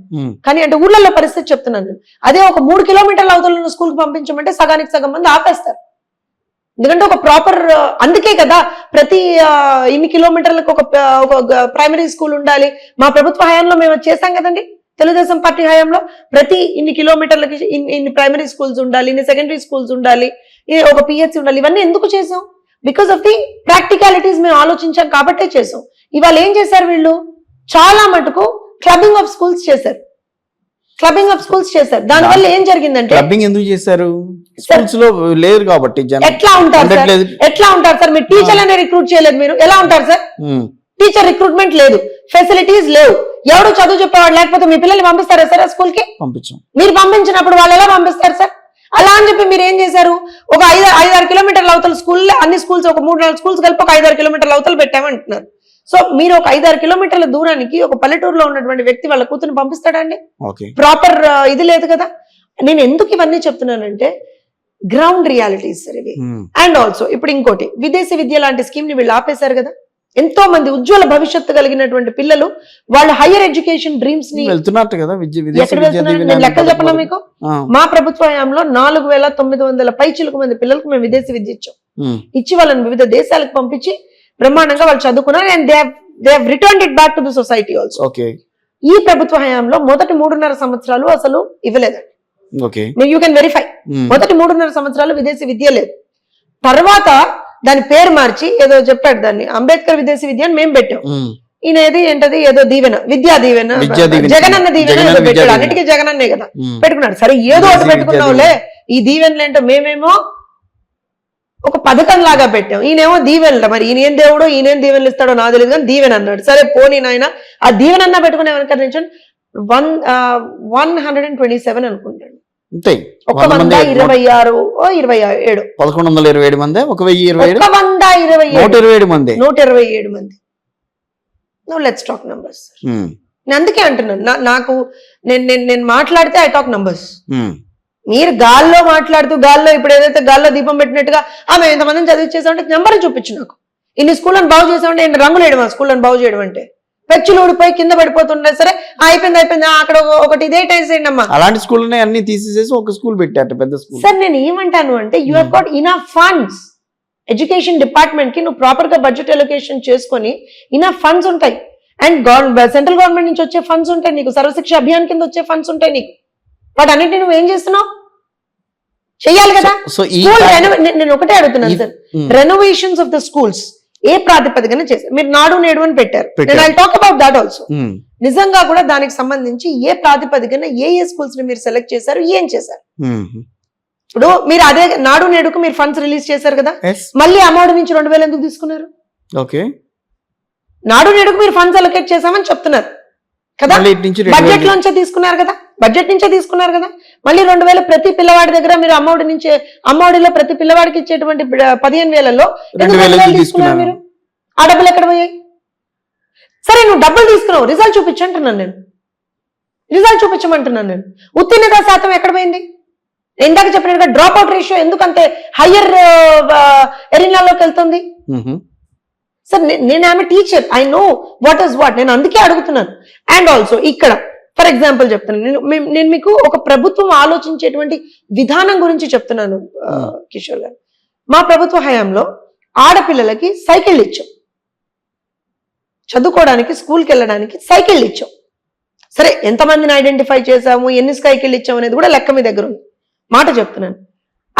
కానీ అంటే ఊర్లలో పరిస్థితి చెప్తున్నాను నేను. అదే ఒక 3 కిలోమీటర్ల అవతల ఉన్న స్కూల్ కి పంపించమంటే సగానికి సగం మంది ఆపేస్తారు. ఎందుకంటే ఒక ప్రాపర్, అందుకే కదా ప్రతి ఇన్ని కిలోమీటర్లకు ఒక ప్రైమరీ స్కూల్ ఉండాలి. మా ప్రభుత్వ హయాంలో మేము చేశాం కదండి, తెలుగుదేశం పార్టీ హయాంలో ప్రతి ఇన్ని కిలోమీటర్లకి ఇన్ని ప్రైమరీ స్కూల్స్ ఉండాలి, ఇన్ని సెకండరీ స్కూల్స్ ఉండాలి, ఒక పిహెచ్సి ఉండాలి. ఇవన్నీ ఎందుకు చేసాం? బికాస్ ఆఫ్ ది ప్రాక్టికాలిటీస్ మేము ఆలోచించాం కాబట్టే చేసాం. ఇవాళ ఏం చేశారు వీళ్ళు? చాలా మటుకు క్లబ్బింగ్ ఆఫ్ స్కూల్స్ చేశారు. దానివల్ల ఏం జరిగిందంటే, క్లబ్బింగ్ ఎందుకు చేశారు? స్కూల్స్ లో లేరు కాబట్టి ఎట్లా ఉంటారు సార్? మీరు టీచర్లనే రిక్రూట్ చేయలేదు, మీరు ఎలా ఉంటారు సార్? టీచర్ రిక్రూట్మెంట్ లేదు, ఫెసిలిటీస్ లేవు, ఎవడు చదువు చెప్పేవాడు లేకపోతే మీ పిల్లల్ని పంపిస్తారా సార్ ఆ స్కూల్ కి? మీరు పంపించినప్పుడు వాళ్ళు ఎలా పంపిస్తారు సార్? అలా అని చెప్పి మీరు ఏం చేశారు? ఒక 5-6 కిలోమీటర్ల అవతల స్కూల్లో అన్ని స్కూల్స్, ఒక 3-4 స్కూల్స్ కలిపి ఒక 5-6 కిలోమీటర్ల అవతల పెట్టామంటున్నారు. సో మీరు ఒక 5-6 కిలోమీటర్ల దూరానికి ఒక పల్లెటూరులో ఉన్నటువంటి వ్యక్తి వాళ్ళ కూతురు పంపిస్తాడండి? ప్రాపర్ ఇది లేదు కదా. నేను ఎందుకు ఇవన్నీ చెప్తున్నానంటే గ్రౌండ్ రియాలిటీస్ సార్ ఇవి. అండ్ ఆల్సో ఇప్పుడు ఇంకోటి, విదేశీ విద్య లాంటి స్కీమ్ ని వీళ్ళు ఆపేశారు కదా. ఎంతో మంది ఉజ్వల భవిష్యత్తు కలిగినటువంటి పిల్లలు వాళ్ళ హైయర్ ఎడ్యుకేషన్ డ్రీమ్స్ ని వెళ్తున్నట్టు కదా. నేను లెక్కలు చెప్పనా మీకు? మా ప్రభుత్వ హయాంలో 4,900 పైచిలకు మంది పిల్లలకు మేము విదేశీ విద్య ఇచ్చాం. ఇచ్చి వాళ్ళని వివిధ దేశాలకు పంపించి బ్రహ్మాండంగా వాళ్ళు చదువుకున్నారు. And they have returned it back to the society also. ఈ ప్రభుత్వ హయాంలో మొదటి 3.5 సంవత్సరాలు అసలు ఇవ్వలేదండి. You can verify. మొదటి 3.5 సంవత్సరాలు విదేశీ విద్య లేదు. తర్వాత దాని పేరు మార్చి ఏదో చెప్పాడు, దాన్ని అంబేద్కర్ విదేశీ విద్య అని మేము పెట్టాం. ఈయన ఏంటది ఏదో దీవెన, విద్యా దీవెన, జగనన్న దీవెన ఏదో పెట్టాడు. అన్నిటికీ జగనన్నే కదా పెట్టుకున్నాడు. సరే ఏదో ఒకటి పెట్టుకున్నావులే, ఈ దీవెనలు ఏంటో మేమేమో ఒక పథకం లాగా పెట్టాం. ఈయనేమో దీవెనలు, మరి ఈయనేం దేవుడో ఈయనేం దీవెనలు ఇస్తాడో నాకు తెలియదు కానీ దీవెన అన్నాడు. సరే పోనీ నాయన ఆ దీవెనన్నా పెట్టుకుని ఏమనుకరించు 127 అనుకుంటాడు. 126 1127 మంది, 127 మంది. No let's talk numbers. నేను అందుకే అంటున్నాను, నేను మాట్లాడితే ఐ టాక్ నంబర్స్. మీరు గాల్లో మాట్లాడుతూ గాల్లో ఇప్పుడు ఏదైతే గాల్లో దీపం పెట్టినట్టుగా మేము ఇంతమందిని చదివించేసామంటే నెంబర్ చూపించు నాకు. ఇన్ని స్కూళ్ళని బాగు చేసామంటే ఇన్ని రంగులు వేయడం, స్కూళ్ళని బాగు చేయడం అంటే పెచ్చులు ఊడిపోయి కింద పడిపోతుండే. సరే అయిపోయింది అక్కడ ఒకటి ఇదే టైం చేయండి అమ్మా. అలాంటి స్కూల్ అన్ని తీసేసి ఒక స్కూల్ పెట్టారు, పెద్ద స్కూల్. సార్ నేను ఏమంటాను అంటే you have got enough funds. Education department కి నువ్వు ప్రాపర్ గా బడ్జెట్ అలొకేషన్ చేసుకొని ఇనఫ్ ఫండ్స్ ఉంటాయి. అండ్ సెంట్రల్ గవర్నమెంట్ నుంచి వచ్చే ఫండ్స్ ఉంటాయి నీకు, సర్వశిక్ష అభియాన్ కింద వచ్చే ఫండ్స్ ఉంటాయి నీకు. వాటన్నిటిని నువ్వు ఏం చేస్తున్నావు? చెయ్యాలి కదా. నేను ఒకటే అడుగుతున్నాను sir, renovations of the schools ఏ ప్రాతిపదికన చేశారు? మీరు నాడు నేడు అని పెట్టారు, నేను I talk about that also. నిజంగా కూడా దానికి సంబంధించి ఏ ప్రాతిపదికన ఏ స్కూల్స్ ని మీరు సెలెక్ట్ చేశారు, ఏం చేశారు? ఇప్పుడు మీరు అదే నాడు నేడుకు మీరు ఫండ్స్ రిలీజ్ చేశారు కదా, మళ్ళీ అమౌంట్ నుంచి 2,000 ఎందుకు తీసుకున్నారు? నాడు నేడుకు మీరు ఫండ్స్ అలొకేట్ చేశామని చెప్తున్నారు కదా, బడ్జెట్ లోంచే తీసుకున్నారు కదా, మళ్ళీ 2,000 ప్రతి పిల్లవాడి దగ్గర మీరు అమ్మఒడిలో ప్రతి పిల్లవాడికి ఇచ్చేటువంటి 15,000లో 2,000 తీసుకున్నారు మీరు. ఆ డబ్బులు ఎక్కడ పోయాయి? సరే నువ్వు డబ్బులు తీసుకున్నావు, రిజల్ట్ చూపించమంటున్నాను నేను. ఉత్తీర్ణత శాతం ఎక్కడ పోయింది? ఇందాక చెప్పినట్టుగా డ్రాప్ అవుట్ రేషియో ఎందుకంటే హయ్యర్ ఎరీనాలోకి వెళ్తుంది? సార్ నేను ఆమె teacher, I know what is what. నేను అందుకే అడుగుతున్నాను. అండ్ ఆల్సో ఇక్కడ ఫర్ ఎగ్జాంపుల్ చెప్తాను, నేను మీకు ఒక ప్రభుత్వం ఆలోచించేటువంటి విధానం గురించి చెప్తున్నాను కిషోర్ గారు. మా ప్రభుత్వ హయాంలో ఆడపిల్లలకి సైకిళ్ళు ఇచ్చాం, చదువుకోవడానికి స్కూల్కి వెళ్ళడానికి సైకిళ్ళు ఇచ్చాం. సరే ఎంతమందిని ఐడెంటిఫై చేసాము, ఎన్ని సైకిళ్ళు ఇచ్చాము అనేది కూడా లెక్క మీ దగ్గర ఉంది, మాట చెప్తున్నాను.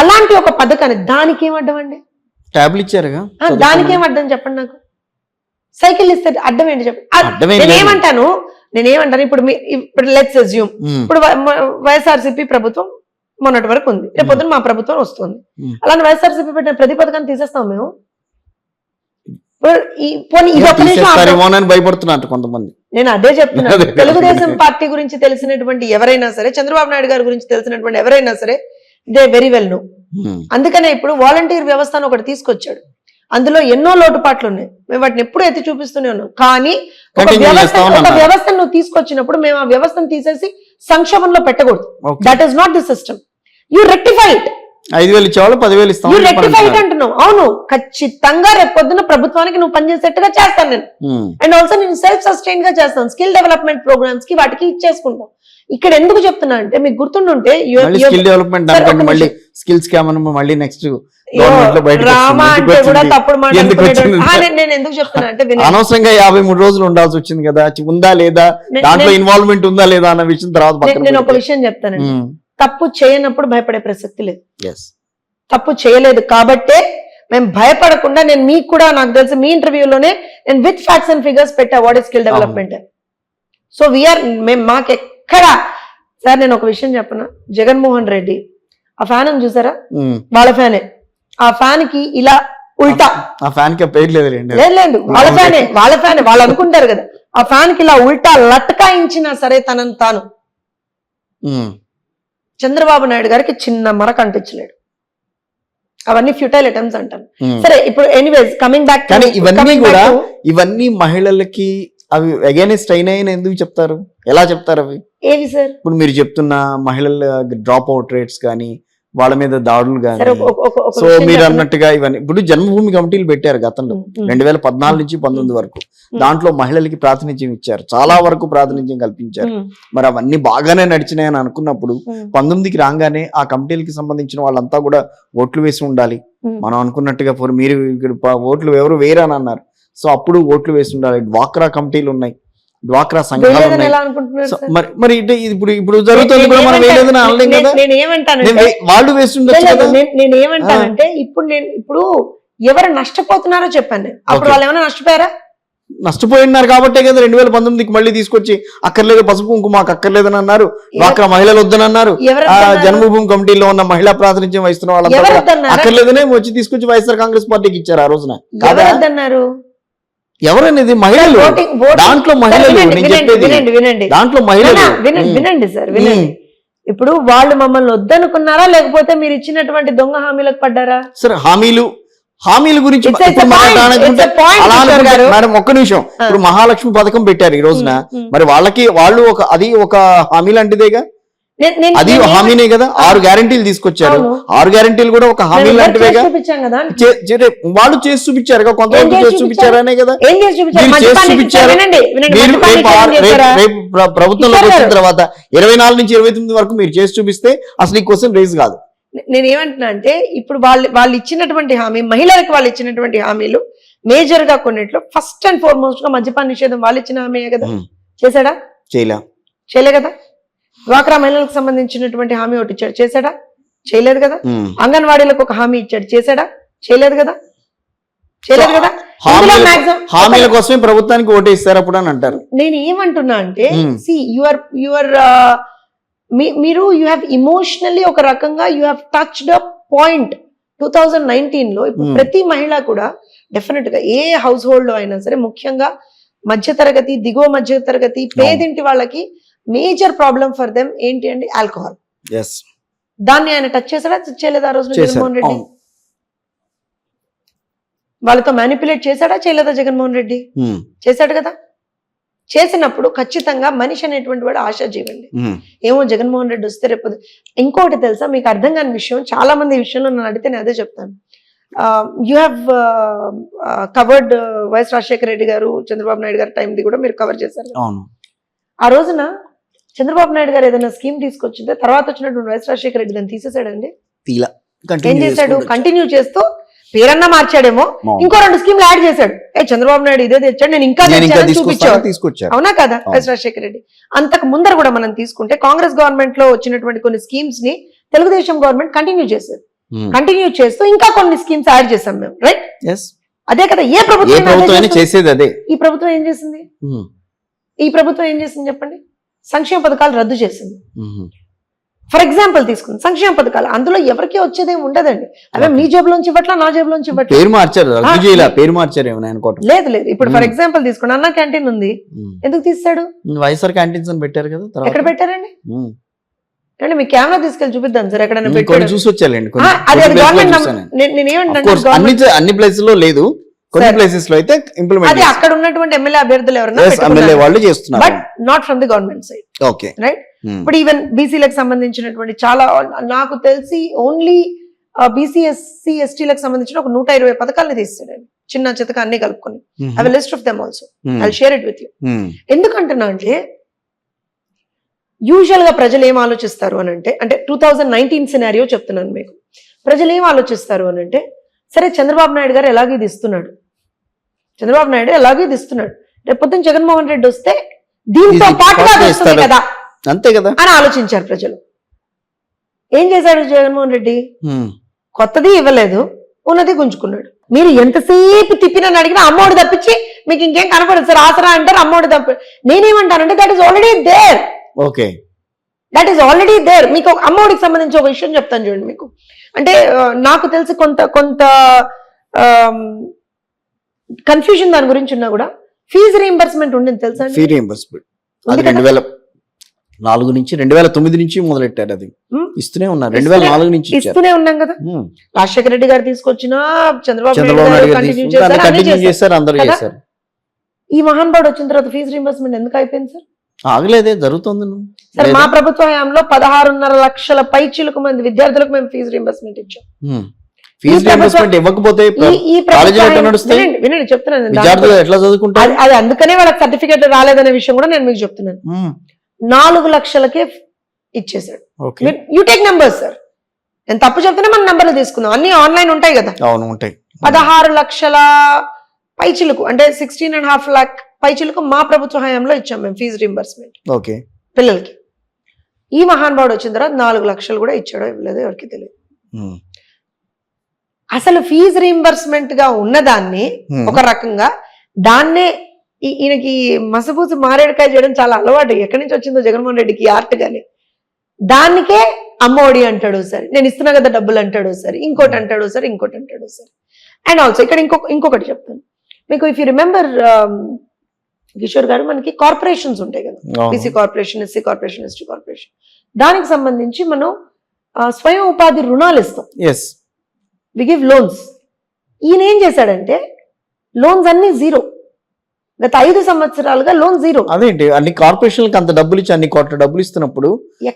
అలాంటి ఒక పథకాన్ని దానికి ఏమడ్డం అండి? దానికి ఏమడ్డం చెప్పండి నాకు. సైకిల్ ఇస్తే అడ్డం ఏంటి చెప్పండి. నేనేమంటాను ఇప్పుడు లెట్స్ అస్యూమ్ ఇప్పుడు వైఎస్ఆర్సీపీ ప్రభుత్వం మొన్నటి వరకు ఉంది, రేపు పొద్దున మా ప్రభుత్వం వస్తుంది. అలాంటి వైఎస్ఆర్సీపీ పెట్టిన ప్రతి పథకాన్ని తీసేస్తాం మేము. భయపడుతున్నారు కొంతమంది. నేను అదే చెప్తున్నాను, తెలుగుదేశం పార్టీ గురించి తెలిసినటువంటి ఎవరైనా సరే, చంద్రబాబు నాయుడు గారి గురించి తెలిసినటువంటి ఎవరైనా సరే దే వెరీ వెల్ నో. అందుకనే ఇప్పుడు వాలంటీర్ వ్యవస్థను ఒకటి తీసుకొచ్చాడు, అందులో ఎన్నో లోటుపాట్లు ఉన్నాయి, మేము వాటిని ఎప్పుడూ ఎత్తి చూపిస్తూనే ఉన్నాం. కానీ ఒక వ్యవస్థను నువ్వు తీసుకొచ్చినప్పుడు మేము ఆ వ్యవస్థను తీసేసి సంక్షోభంలో పెట్టకూడదు. Okay. That is not the system. You rectify it. 5,000 ఇచ్చేవాళ్ళు 10,000 ఇస్తాం. యూ రెక్టిఫై ఇట్ అంటున్నావు. అవును, ఖచ్చితంగా రేపు పొద్దున ప్రభుత్వానికి నువ్వు పనిచేసేట్టుగా చేస్తాను నేను. అండ్ ఆల్సో నేను సెల్ఫ్ సస్టైన్ గా చేస్తాను. స్కిల్ డెవలప్మెంట్ ప్రోగ్రామ్స్ కి వాటికి ఇచ్చేసుకుంటాం. ఇక్కడ ఎందుకు చెప్తున్నా అంటే మీకు గుర్తుండుంటే స్కిల్ డెవలప్మెంట్ మళ్ళీ స్కిల్స్ మళ్ళీ నెక్స్ట్ రామా అంటే కూడా తప్పుడు మాట నేను ఎందుకు చెప్తున్నా అంటే అనవసరంగా 53 రోజులు ఉండాల్సి వచ్చింది కదా, ఉందా లేదా, దాంట్లో ఇన్వాల్వ్మెంట్ ఉందా లేదా అన్న విషయం తర్వాత నేను ఒక విషయం చెప్తానండి. తప్పు చేయనప్పుడు భయపడే ప్రసక్తి లేదు. Yes. తప్పు చేయలేదు కాబట్టే మేము భయపడకుండా, నేను మీకు కూడా నాకు తెలిసి మీ ఇంటర్వ్యూలోనే నేను విత్ ఫ్యాక్ట్స్ అండ్ ఫిగర్స్ పెట్టా what is skill development. So we are మాకు ఎక్కడ సార్ నేను ఒక విషయం చెప్పనా, జగన్మోహన్ రెడ్డి ఆ ఫ్యాన్ చూసారా, వాళ్ళ ఫ్యానే. ఆ ఫ్యాన్ కి ఇలా ఉల్టా, ఆ ఫ్యాన్ కి పేరు లేదు, లేదు వాళ్ళ ఫ్యానే వాళ్ళు అనుకుంటారు కదా, ఆ ఫ్యాన్ కి ఇలా ఉల్టా లట్కాయించినా సరే తనని తాను చంద్రబాబు నాయుడు గారికి చిన్న మరక అంటించలేడు. అవన్నీ ఫ్యూటైల్ అటెంప్ట్స్ అంటాను. సరే ఇప్పుడు ఎనీవేస్ కమింగ్ బ్యాక్, కానీ ఇవన్నీ కూడా ఇవన్నీ మహిళలకి అవి అగైనెస్ట్ అయినాయని ఎందుకు చెప్తారు, ఎలా చెప్తారు అవి? ఏవి సార్? ఇప్పుడు మీరు చెప్తున్న మహిళల డ్రాప్ అవుట్ రేట్స్ కానీ, వాళ్ళ మీద దాడులు కానీ, సో మీరు అన్నట్టుగా ఇవన్నీ ఇప్పుడు జన్మభూమి కమిటీలు పెట్టారు గతంలో 2014 నుంచి 19 వరకు. దాంట్లో మహిళలకి ప్రాతినిధ్యం ఇచ్చారు, చాలా వరకు ప్రాతినిధ్యం కల్పించారు. మరి అవన్నీ బాగానే నడిచినాయని అనుకున్నప్పుడు 19కి రాగానే ఆ కమిటీలకి సంబంధించిన వాళ్ళంతా కూడా ఓట్లు వేసి ఉండాలి. మనం అనుకున్నట్టుగా మీరు ఓట్లు ఎవరు వేరని అన్నారు, సో అప్పుడు ఓట్లు వేసి ఉండాలి. డ్వాక్రా కమిటీలు ఉన్నాయి, డ్వాక్రా సంఘాలు ఉన్నాయి. మరి ఇప్పుడు జరుగుతుంది కూడా మనం వేయలేదని అనలేం కదా, వాళ్ళు వేస్తుండొచ్చు కదా. నేను ఏమంటానంటే ఇప్పుడు ఎవరు నష్టపోతున్నారో చెప్పాను. అప్పుడు వాళ్ళు ఏమైనా నష్టపోయారా? నష్టపోయినారు కాబట్టే కదా 2019కి మళ్ళీ తీసుకొచ్చి అక్కర్లేదు పసుపు కుంకుమ మాకు అక్కర్లేదని అన్నారు, డ్వాక్రా మహిళలు వద్దని అన్నారు. జన్మభూమి కమిటీలో ఉన్న మహిళా ప్రాతినిధ్యం వహిస్తున్న వాళ్ళంతా అక్కర్లేదనే వచ్చి తీసుకొచ్చి వైఎస్ఆర్ కాంగ్రెస్ పార్టీకి ఇచ్చారు ఆ రోజున. అన్నారు ఎవరనేది మహిళలు, దాంట్లో మహిళలు, దాంట్లో మహిళలు. వినండి సార్, వినండి. ఇప్పుడు వాళ్ళు మమ్మల్ని వద్దనుకున్నారా, లేకపోతే మీరు ఇచ్చినటువంటి దొంగ హామీలకు పడ్డారా? సరే హామీల గురించి మేడం ఒక్క నిమిషం. ఇప్పుడు మహాలక్ష్మి పథకం పెట్టారు ఈ రోజున, మరి వాళ్ళు అది ఒక హామీ లాంటిదేగా, అది హామీనే కదా. 6 గ్యారంటీలు తీసుకొచ్చారు, 6 గ్యారంటీలు కూడా ఒక హామీ లాంటివేగా. వాళ్ళు చేసి చూపించారు, కొంతవరకు చేసి చూపించారనే కదా. చేసి చూపించారు. రేపు ప్రభుత్వంలోకి వచ్చిన తర్వాత 24 నుంచి 29 వరకు మీరు చేసి చూపిస్తే అసలు ఈ క్వశ్చన్ రేజ్ కాదు. నేనేమంటున్నా అంటే ఇప్పుడు వాళ్ళు ఇచ్చినటువంటి హామీ, మహిళలకు వాళ్ళు ఇచ్చినటువంటి హామీలు మేజర్ గా కొన్నిట్లో ఫస్ట్ అండ్ ఫార్మోస్ట్ గా మద్యపాన నిషేధం వాళ్ళు ఇచ్చిన హామీయే కదా. చేశాడా? చేయలే కదా. డ్వాక్రా మహిళలకు సంబంధించినటువంటి హామీ ఒకటి ఇచ్చాడు, చేశాడా? చేయలేదు కదా. అంగన్వాడీలకు ఒక హామీ ఇచ్చాడు, చేశాడా? చేయలేదు కదా. హామీల కోసమే ప్రభుత్వానికి ఓటేస్తారు అప్పుడు అని అంటారు. నేను ఏమంటున్నా అంటే మీరు యూ హ్యావ్ ఇమోషనల్లీ ఒక రకంగా you have touched a point. 2019 లో ఇప్పుడు ప్రతి మహిళ కూడా డెఫినెట్ గా ఏ హౌస్ హోల్డ్ లో అయినా సరే, ముఖ్యంగా మధ్యతరగతి, దిగువ మధ్యతరగతి, పేదింటి వాళ్ళకి మేజర్ ప్రాబ్లం ఫర్ దెమ్ ఏంటి అంటే ఆల్కహాల్. దాన్ని ఆయన టచ్ చేశాడా, చేయలేదా? ఆ రోజు జగన్మోహన్ రెడ్డి వాళ్ళతో మ్యానిపులేట్ చేశాడా, చేయలేదా? జగన్మోహన్ రెడ్డి చేశాడు కదా. చేసినప్పుడు ఖచ్చితంగా మనిషి అనేటువంటి వాడు ఆశాజీవండి. ఏమో జగన్మోహన్ రెడ్డి వస్తే రేపు. ఇంకోటి తెలుసా మీకు అర్థం కాని విషయం, చాలా మంది ఈ విషయంలో నన్ను అడిగితే నేను అదే చెప్తాను. You have covered YS Rajasekhara Reddy గారు, చంద్రబాబు నాయుడు గారి టైంది కూడా మీరు కవర్ చేశారు. ఆ రోజున చంద్రబాబు నాయుడు గారు ఏదైనా స్కీమ్ తీసుకొచ్చింటే తర్వాత వచ్చినటువంటి వైఎస్ రాజశేఖర రెడ్డి దాన్ని తీసేసాడండి. ఏం చేశాడు? కంటిన్యూ చేస్తూ పేరన్నా మార్చాడేమో, ఇంకో 2 స్కీమ్లు యాడ్ చేశాడు. చంద్రబాబు నాయుడు ఇదే తెచ్చాడు, నేను ఇంకా చూపించాడు. అవునా కదా వైఎస్ రాజశేఖర రెడ్డి? అంతకు ముందర కూడా మనం తీసుకుంటే కాంగ్రెస్ గవర్నమెంట్ లో వచ్చినటువంటి కొన్ని స్కీమ్స్ ని తెలుగుదేశం గవర్నమెంట్ కంటిన్యూ చేశారు. కంటిన్యూ చేస్తూ ఇంకా కొన్ని స్కీమ్స్ యాడ్ చేసాం మేము, రైట్? అదే కదా ఏ ప్రభుత్వం చేసేది. అదే ఈ ప్రభుత్వం ఏం చేసింది? ఈ ప్రభుత్వం ఏం చేసింది చెప్పండి? సంక్షేమ పథకాలు రద్దు చేసింది. ఫర్ ఎగ్జాంపుల్ తీసుకుంది సంక్షేమ పథకాలు, అందులో ఎవరికి వచ్చేదేం ఉండదండి. అదే మీ జేబులోంచి ఇవ్వట్లా, నా జేబులోంచి ఇవ్వట్లా. లేదు. ఇప్పుడు ఫర్ ఎగ్జాంపుల్ తీసుకోండి, అన్న క్యాంటీన్ ఉంది, ఎందుకు తీసాడు? వైఎస్ఆర్ క్యాంటీన్స్ అని పెట్టారు కదా. ఎక్కడ పెట్టారండి? అంటే మీ కెమెరా తీసుకెళ్ళి చూపిద్దాం సార్, ఎక్కడైనా చూసి వచ్చాలండి. అన్ని ప్లేసెస్ లో లేదు, కొన్ని ప్లేసెస్ లో అయితే ఇంప్లిమెంట్. అక్కడ ఉన్నటువంటి ఎమ్మెల్యే అభ్యర్థులు ఎవరైనా ఎమ్మెల్యే వాళ్ళు చేస్తున్నారు, but not from the government side. Okay, right? ఇప్పుడు ఈవెన్ బీసీలకు సంబంధించినటువంటి చాలా, నాకు తెలిసి ఓన్లీ బీసీ ఎస్సీ ఎస్టీలకు సంబంధించిన ఒక 120 పథకాలను తీస్తాడు ఆయన, చిన్న చితక అన్ని కలుపుకొని. I will list of them also, I will share it with you. ఎందుకంటున్నా అంటే యూజువల్ గా ప్రజలు ఏం ఆలోచిస్తారు అని అంటే 2019 సినారియో చెప్తున్నాను మీకు. ప్రజలు ఏం ఆలోచిస్తారు అని అంటే, సరే చంద్రబాబు నాయుడు గారు ఎలాగో ఇది ఇస్తున్నాడు, చంద్రబాబు నాయుడు ఎలాగో ఇది ఇస్తున్నాడు, రేపు పొద్దున జగన్మోహన్ రెడ్డి వస్తే దీంతో పాటుగా వస్తుంది కదా, అంతే కదా అని ఆలోచించారు ప్రజలు. ఏం చేశాడు జగన్మోహన్ రెడ్డి? కొత్తది ఇవ్వలేదు, ఉన్నది గుంజుకున్నాడు. మీరు ఎంతసేపు తిప్పినని అడిగినా అమ్మోడు తప్పించి మీకు ఇంకేం కనపడదు సార్. ఆసరా అంటారు, అమ్మోడు తప్ప. నేనేమంటానంటే that is already there. Okay, that is already there. మీకు అమ్మఒడికి సంబంధించి ఒక విషయం చెప్తాను చూడండి మీకు. అంటే నాకు తెలిసి కొంత కన్ఫ్యూజన్ దాని గురించి ఉన్నా కూడా ఫీజు రీయింబర్స్మెంట్ ఉండింది తెలుసా? ఫీ రీయింబర్స్మెంట్ అది 2004 నుంచి 2009 నుంచి మొదలెట్టారు. అది ఇస్తూనే ఉన్నారు, 2004 నుంచి ఇస్తూనే ఉన్నాం కదా. రాజశేఖర రెడ్డి గారు తీసుకొచ్చినా, చంద్రబాబు నాయుడు గారు కంటిన్యూ చేశారు, అందరూ చేశారు. ఈ మహానుభావుడు వచ్చిన తర్వాత ఫీజు రీయింబర్స్మెంట్ ఎందుకు అయిపోయింది సార్? ఆగలేదే, జరుగుతుంది సార్. మా ప్రభుత్వ హయాంలో 16.5 లక్షల పైచిలకు మంది విద్యార్థులకు మేము ఫీజు రీయింబర్స్మెంట్ ఇచ్చాం. ఫీజు రీయింబర్స్మెంట్ ఇవ్వకపోతే వినండి చెప్తున్నాను, విద్యార్థులు ఎట్లా చదువుకుంటారు? అది అందుకనే వాళ్ళకి సర్టిఫికేట్ రాలేదనే విషయం కూడా నేను మీకు చెప్తున్నాను. 4 లక్షలకే ఇచ్చేసాడు. యూ టేక్ నెంబర్స్ సార్, నేను తప్పు చెప్తున్నా మన నెంబర్లు తీసుకుందాం, అన్ని ఆన్లైన్ ఉంటాయి కదా. అవును ఉంటాయి. 16 లక్షల పైచిలకు అంటే 16.5 lakh పైచిలకు మా ప్రభుత్వ హయాంలో ఇచ్చాం మేము ఫీజు రీయింబర్స్మెంట్ ఓకే పిల్లలకి. ఈ మహానుభావుడు వచ్చిన తర్వాత 4 లక్షలు కూడా ఇచ్చాడో ఇవ్వలేదో ఎవరికి తెలియదు. అసలు ఫీజు రీయింబర్స్మెంట్ గా ఉన్నదాన్ని ఒక రకంగా దాన్నే ఈయనకి మసబూసి మారేడుకాయ చేయడం చాలా అలవాటు. ఎక్కడి నుంచి వచ్చిందో జగన్మోహన్ రెడ్డికి ఆర్ట్ గాని, దానికే అమ్మఒడి అంటాడు సరే, నేను ఇస్తున్నా కదా డబ్బులు అంటాడు సరే, ఇంకోటి అంటాడు సరే, ఇంకోటి అంటాడు సరే. అండ్ ఆల్సో ఇక్కడ ఇంకొకటి చెప్తాను మీకు. ఇఫ్ యూ రిమెంబర్ కిషోర్ గారు, మనకి కార్పొరేషన్స్ ఉంటాయి కదా, BC corporation, SC corporation, ST corporation. దానికి సంబంధించి మనం స్వయం ఉపాధి రుణాలు ఇస్తాం, వి గివ్ లోన్స్. ఈయన ఏం చేశాడంటే లోన్స్ అన్ని జీరో. గత 5 సంవత్సరాలుగా లోన్ జీరో. అదేంటి అన్ని కార్పొరేషన్లకు అంత డబ్బులు ఇచ్చి అన్ని కోట్ల డబ్బులు ఇస్తున్నప్పుడు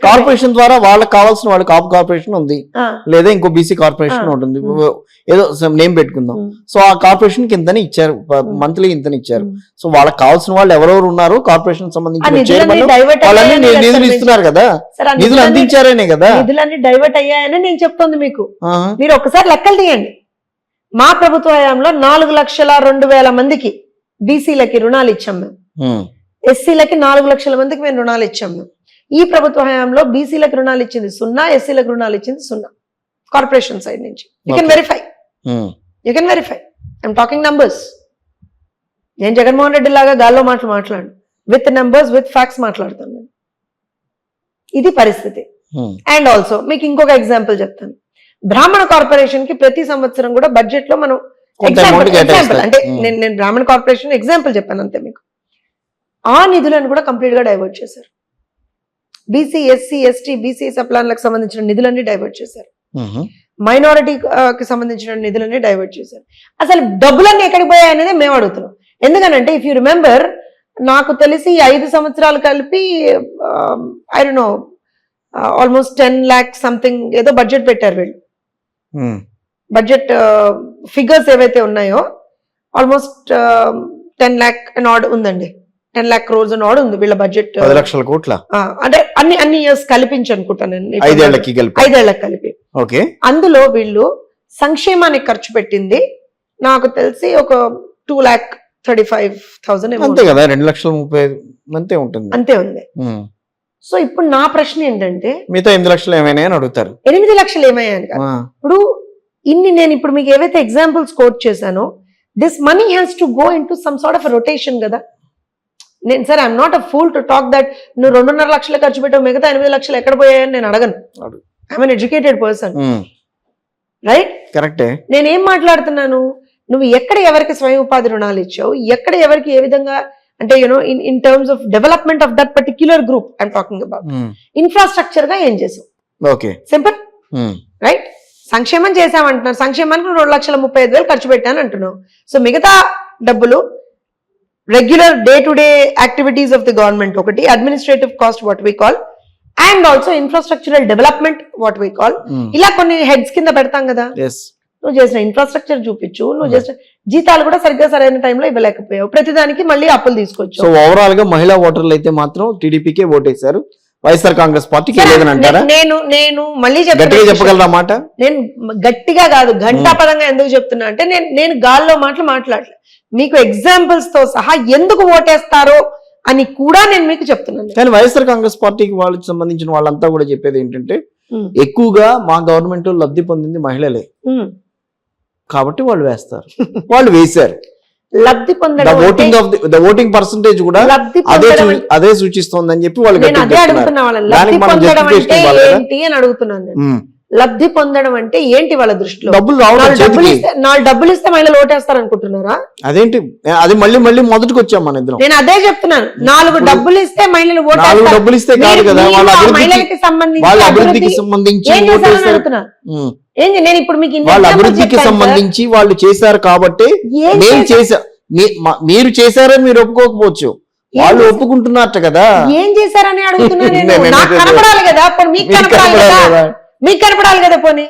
కార్పొరేషన్ ద్వారా వాళ్ళకి కావాల్సిన వాళ్ళకి కాపు కార్పొరేషన్ ఉంది, లేదా ఇంకో బీసీ కార్పొరేషన్ ఉంటుంది, ఏదో నేమ్ పెట్టుకుందాం. సో ఆ కార్పొరేషన్ కి ఇంతని ఇచ్చారు, మంత్లీ ఇంతని ఇచ్చారు. సో వాళ్ళకి కావాల్సిన వాళ్ళు ఎవరెవరు ఉన్నారు కార్పొరేషన్ సంబంధించిన నిధులు ఇస్తున్నారు కదా, నిధులు అందించారనే కదా. నిధులన్నీ డైవర్ట్ అయ్యాయని నేను చెప్తోంది మీకు. మీరు ఒకసారి లెక్కలు తీయండి. మా ప్రభుత్వ హయాంలో 4,02,000 మందికి బీసీలకి రుణాలు ఇచ్చాం మేము, ఎస్సీలకి 4 లక్షల మందికి మేము రుణాలు ఇచ్చాం మేము. ఈ ప్రభుత్వ హయాంలో బీసీలకు రుణాలు ఇచ్చింది 0, ఎస్సీలకు రుణాలు ఇచ్చింది 0 కార్పొరేషన్ సైడ్ నుంచి. You can verify. I'm talking numbers. నేను జగన్మోహన్ రెడ్డి లాగా గాల్లో మాట్లాడు, విత్ నెంబర్స్ విత్ ఫ్యాక్ట్స్ మాట్లాడుతాను నేను. ఇది పరిస్థితి. అండ్ ఆల్సో మీకు ఇంకొక ఎగ్జాంపుల్ చెప్తాను. బ్రాహ్మణ కార్పొరేషన్ కి ప్రతి సంవత్సరం కూడా బడ్జెట్ లో మనం ఎగ్జాంపుల్ అంటే నేను బ్రాహ్మణ కార్పొరేషన్ ఎగ్జాంపుల్ చెప్పాను అంతే మీకు. ఆ నిధులను కూడా కంప్లీట్ గా డైవర్ట్ చేశారు. బీసీ, ఎస్సీ, ఎస్టీ, బీసీ సప్లాన్లకు సంబంధించిన నిధులన్నీ డైవర్ట్ చేశారు. మైనారిటీకి సంబంధించిన నిధులన్నీ డైవర్ట్ చేశారు. అసలు డబ్బులన్నీ ఎక్కడికి పోయాయి అనేది మేము అడుగుతున్నాం. ఎందుకనంటే ఇఫ్ యూ రిమెంబర్, నాకు తెలిసి 5 సంవత్సరాలు కలిపి I don't know almost 10 lakh something ఏదో బడ్జెట్ పెట్టారు వీళ్ళు. బడ్జెట్ ఫిగర్స్ ఏవైతే ఉన్నాయో ఆల్మోస్ట్ 10 lakh and odd ఉందండి. 10 lakh crores and odd ఉంది వీళ్ళ బడ్జెట్. 10 లక్షల కోట్ల అంటే అన్ని ఇయర్స్ కలిపించి అనుకుంటాను నేను, 5 ఏళ్లకి కలిపి. ఓకే. అందులో వీళ్ళు సంక్షేమానికి ఖర్చు పెట్టింది నాకు తెలిసి ఒక 2,35,000 అంతే కదా, 2,30,000 అంతే ఉంటుంది, అంతే ఉంది. సో ఇప్పుడు నా ప్రశ్న ఏంటంటే మిగతా 8 లక్షలు ఏమైనా అని అడుగుతారు. 8 లక్షలు ఏమయ్యాను కదా. ఇప్పుడు నేను ఇప్పుడు మీకు ఏవైతే ఎగ్జాంపుల్స్ కోట్ చేశానో, this money has to go in to some sort of rotation కదా. నేను sir I'm not a fool to talk that నువ్వు 2.5 లక్షలు ఖర్చు పెట్టావు, మిగతా 8 లక్షలు ఎక్కడ పోయాయని నేను అడగను. I'm an educated person, right? కరెక్టే. నేనేం మాట్లాడుతున్నాను, నువ్వు ఎక్కడ ఎవరికి స్వయం ఉపాధి రుణాలు ఇచ్చావు, ఎక్కడ ఎవరికి ఏ విధంగా, అంటే you know in terms of development of that particular group I'm talking about. Infrastructure గా ఏం చేసావు? Okay, simple, right? సంక్షేమం చేసామంటున్నారు, సంక్షేమానికి 2,35,000 ఖర్చు పెట్టాను అంటున్నావు. సో మిగతా డబ్బులు regular day to day activities of the government ఒకటి, administrative cost what we call, and also infrastructural development what we call, ఇలా కొన్ని హెడ్స్ కింద పెడతాం కదా. నువ్వు చేసిన ఇన్ఫ్రాస్ట్రక్చర్ చూపించు, నువ్వు చేసిన జీతాలు కూడా సరిగ్గా సరైన టైంలో ఇవ్వలేకపోయావు, ప్రతిదానికి మళ్ళీ అప్పులు తీసుకొచ్చు. సో ఓవరాల్ గా మహిళా ఓటర్లు అయితే మాత్రం టీడీపీకే ఓటేశారు, వైఎస్ఆర్ కాంగ్రెస్ పార్టీకి లేదని అంటారా? నేను మళ్ళీ గట్టిగా చెప్పగలరా మాట? నేను గట్టిగా కాదు, ఘంటాపదంగా ఎందుకు చెప్తున్నా అంటే నేను గాల్లో మాట్లాడలేదు, మీకు ఎగ్జాంపుల్స్ తో సహా ఎందుకు ఓటేస్తారో అని కూడా నేను మీకు చెప్తున్నాను. కానీ వైఎస్ఆర్ కాంగ్రెస్ పార్టీకి వాళ్ళకి సంబంధించిన వాళ్ళంతా కూడా చెప్పేది ఏంటంటే ఎక్కువగా మా గవర్నమెంట్ లబ్ధి పొందింది మహిళలే కాబట్టి వాళ్ళు వేస్తారు, వాళ్ళు వేశారు. లబ్ధి పొందడం ఓటింగ్ పర్సంటేజ్ కూడా అదే సూచిస్తోంది అని చెప్పి వాళ్ళు అదే అడుగుతున్నా వాళ్ళని. లబ్ధి పొందడం అంటే ఏంటి అని అడుగుతున్నాను నేను. లబ్ధి పొందడం అంటే ఏంటి వాళ్ళ దృష్టిలో? డబ్బులు ఇస్తే మహిళలు ఓటేస్తారు అనుకుంటున్నారా? అదేంటి, అది మళ్ళీ మళ్ళీ మొదటికి వచ్చాం మన ఇద్దరం. నేను అదే చెప్తున్నాను, 4 డబ్బులు ఇస్తే మహిళలు ఓటేస్తారు. డబ్బులు ఇస్తే కాదు కదా, వాళ్ళ మహిళలకి అభివృద్ధికి సంబంధించి నేను ఇప్పుడు మీకు వాళ్ళ అభివృద్ధికి సంబంధించి వాళ్ళు చేశారు కాబట్టి మేము చేసా, మీరు చేశారని మీరు ఒప్పుకోకపోవచ్చు, వాళ్ళు ఒప్పుకుంటున్నట్టు కదా. ఏం చేశారని అడుగుతున్నాను. నాకు కనపడాలి కదా, మీకు కనపడాలి కదా, మీకు కనపడాలి కదా. పోనీ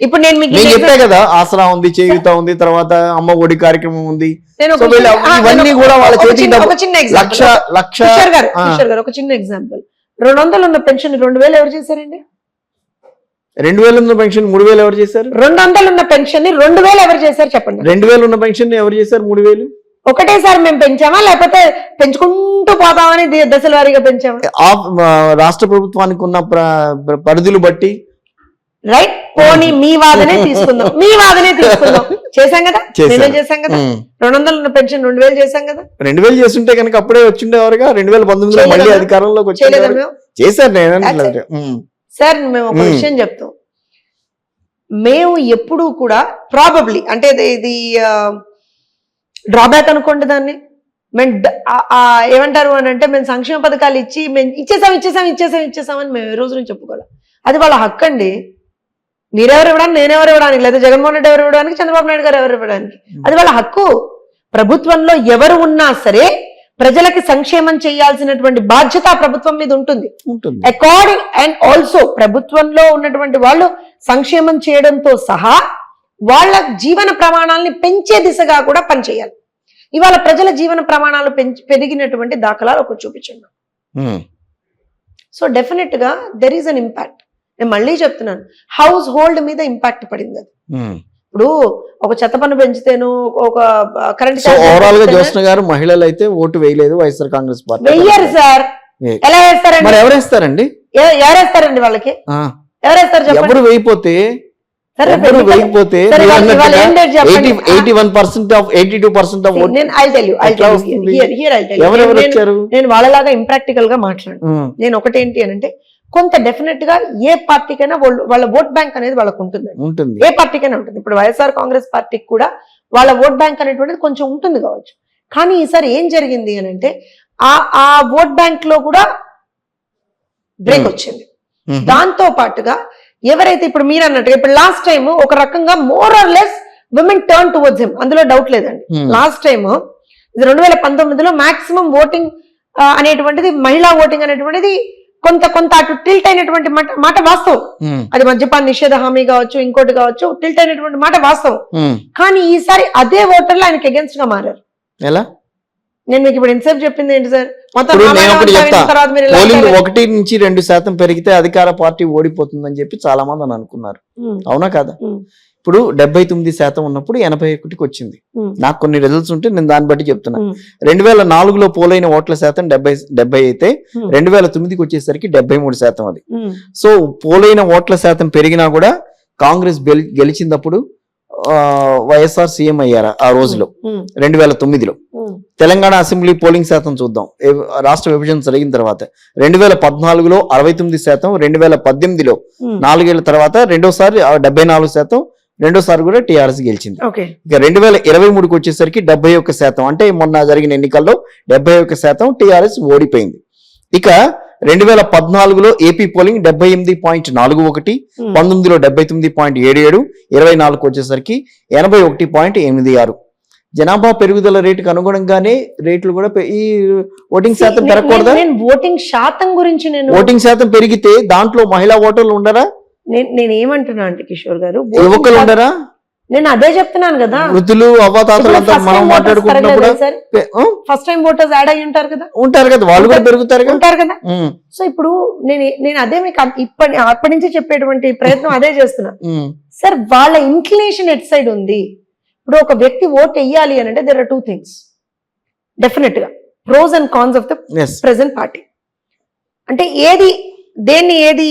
ఇప్పుడు నేను మీకు చెప్పే కదా, ఆసరా ఉంది, చేయూత ఉంది, తర్వాత అమ్మ ఒడి కార్యక్రమం ఉంది, ఇవన్నీ కూడా వాళ్ళ చేతికి. ఒక చిన్న ఎగ్జాంపుల్, ఒక చిన్న ఎగ్జాంపుల్, 200 ఉన్న పెన్షన్ 2000 ఎవరు చేశారండి? 2000 ఉన్న పెన్షన్ 3000 ఎవరు చేశారు? 200 ఉన్న పెన్షన్ 2000 ఎవరు చేశారు చెప్పండి? 2000 ఉన్న పెన్షన్ ఎవరు చేశారు? 3000 ఒకటేసారి మేము పెంచామా, లేకపోతే పెంచుకుంటూ పోతామని దశల వారీగా పెంచామా? రాష్ట్ర ప్రభుత్వానికి ఉన్న పరిధులు బట్టి. రైట్, పోనీ మీ వాదనే తీసుకుందాం, చేశాం కదా, మేమే చేశాం కదా. 200 ఉన్న పెన్షన్ 2000 చేశాం కదా. 2000 చేస్తుంటే కనుక అప్పుడే వచ్చిండేవారుగా, 2019లో మళ్ళీ అధికారంలోకి వచ్చేది. చేశారు సార్. మేము ఒక విషయం చెప్తాం, మేము ఎప్పుడూ కూడా ప్రాబబ్లీ అంటే ఇది డ్రాబ్యాక్ అనుకోండి దాన్ని, మేము ఏమంటారు అని అంటే మేము సంక్షేమ పథకాలు ఇచ్చి మేము ఇచ్చేసామని మేము ఏ రోజు నుంచి చెప్పుకోవాలి. అది వాళ్ళ హక్కు అండి. మీరెవరు ఇవ్వడానికి, నేనెవరు ఇవ్వడానికి, లేదా జగన్మోహన్ రెడ్డి ఎవరు ఇవ్వడానికి, చంద్రబాబు నాయుడు గారు ఎవరు ఇవ్వడానికి, అది వాళ్ళ హక్కు. ప్రభుత్వంలో ఎవరు ఉన్నా సరే ప్రజలకి సంక్షేమం చేయాల్సినటువంటి బాధ్యత ప్రభుత్వం మీద ఉంటుంది. అకార్డింగ్ అండ్ ఆల్సో ప్రభుత్వంలో ఉన్నటువంటి వాళ్ళు సంక్షేమం చేయడంతో సహా వాళ్ళ జీవన ప్రమాణాలని పెంచే దిశగా కూడా పనిచేయాలి. ఇవాళ ప్రజల జీవన ప్రమాణాలు పెరిగినటువంటి దాఖలాలు ఒకటి చూపించండి. సో డెఫినెట్ గా దెర్ ఈస్ అన్ ఇంపాక్ట్. నేను మళ్ళీ చెప్తున్నాను, హౌస్ హోల్డ్ మీద ఇంపాక్ట్ పడింది. అది ఇప్పుడు ఒక చెత్త పన్ను పెంచితేను, ఒక కరెంట్ ఓవరాల్ గా జ్యోత్స్న గారు మహిళలు అయితే ఓటు వేయలేదు వైఎస్ఆర్ కాంగ్రెస్ పార్టీ. వెయ్యారు సార్. ఎలా వేస్తారండి? ఎవరేస్తారండి? ఎవరేస్తారండి వాళ్ళకి? ఎవరేస్తారు చెప్పండి? ఎవరు వేయిపోతే 82% నేను వాళ్ళలాగా ఇంప్రాక్టికల్ గా మాట్లాడు. నేను ఒకటేంటి అని అంటే, కొంత డెఫినెట్ గా ఏ పార్టీకైనా వాళ్ళ ఓట్ బ్యాంక్ అనేది వాళ్ళకు ఉంటుంది. ఏ పార్టీకైనా ఉంటుంది. ఇప్పుడు వైఎస్ఆర్ కాంగ్రెస్ పార్టీకి కూడా వాళ్ళ ఓట్ బ్యాంక్ అనేటువంటిది కొంచెం ఉంటుంది కావచ్చు. కానీ ఈసారి ఏం జరిగింది అని అంటే, ఆ ఓట్ బ్యాంక్ లో కూడా బ్రేక్ వచ్చింది. దాంతో పాటుగా ఎవరైతే ఇప్పుడు మీరు అన్నట్టుగా ఇప్పుడు లాస్ట్ టైం ఒక రకంగా more or less women turn towards him, అందులో డౌట్ లేదండి. లాస్ట్ టైం 2019లో మాక్సిమం ఓటింగ్ అనేటువంటిది, మహిళా ఓటింగ్ అనేటువంటిది కొంత అటు టిల్ట్ అయినటువంటి మాట వాస్తవం. అది మద్యపాన నిషేధ హామీ కావచ్చు, ఇంకోటి కావచ్చు, టిల్ట్ అయినటువంటి మాట వాస్తవం. కానీ ఈసారి అదే ఓటర్లు ఆయనకి అగేన్స్ట్ గా మారారు. ఎలా? నేను మీకు ఇప్పుడు ఎంతసేపు చెప్పింది ఏంటి సార్? పోలింగ్ 1 నుంచి 2% పెరిగితే అధికార పార్టీ ఓడిపోతుందని చెప్పి చాలా మంది అని అనుకున్నారు. అవునా కదా? ఇప్పుడు 79% ఉన్నప్పుడు 81కి వచ్చింది. నాకు కొన్ని రిజల్ట్స్ ఉంటే నేను దాన్ని బట్టి చెప్తున్నా. 2004లో పోలైన ఓట్ల శాతం 70 అయితే 2009కి వచ్చేసరికి 73% అది. సో పోలైన ఓట్ల శాతం పెరిగినా కూడా కాంగ్రెస్ గెలిచినప్పుడు వైఎస్ఆర్ సీఎం అయ్యారు ఆ రోజులో 2009లో. తెలంగాణ అసెంబ్లీ పోలింగ్ శాతం చూద్దాం. రాష్ట్ర విభజన జరిగిన తర్వాత 2014లో 69%, 2018లో 4 ఏళ్ల తర్వాత రెండోసారి 74%, రెండోసారి కూడా టీఆర్ఎస్ గెలిచింది. ఇక 2023కి వచ్చేసరికి 71%, అంటే మొన్న జరిగిన ఎన్నికల్లో 71% టీఆర్ఎస్ ఓడిపోయింది. ఇక 2014లో ఏపీ పోలింగ్ 78.41, 19లో 79.77, 24కు వచ్చేసరికి 81.86. జనాభా పెరుగుదల రేటుకు అనుగుణంగానే రేట్లు కూడా ఈ ఓటింగ్ శాతం పెరగకూడదా? నేను ఓటింగ్ శాతం గురించి ఓటింగ్ శాతం పెరిగితే దాంట్లో మహిళా ఓటర్లు ఉండరా? నేను ఏమంటున్నా అంటే కిషోర్ గారు, యువకులు ఉండరా? నేను అదే చెప్తున్నాను కదా, వృద్ధులు అవ్వాతాతలంతా మనం మాట్లాడుకుంటున్నప్పుడు ఫస్ట్ టైం ఓటర్స్ యాడ్ అయ్యి ఉంటారు కదా, వాళ్ళు కూడా పెరుగుతారు కదా. సో ఇప్పుడు నేను అదే మీకు అప్పటి నుంచి చెప్పేటువంటి ప్రయత్నం అదే చేస్తున్నా. సార్ వాళ్ళ ఇంక్లినేషన్ ఎట్ సైడ్ ఉంది. ఇప్పుడు ఒక వ్యక్తి ఓట్ వెయ్యాలి అని అంటే దేర్ ఆర్ 2 things డెఫినెట్ గా, pros and cons of the present party. అంటే దేన్ని ఏది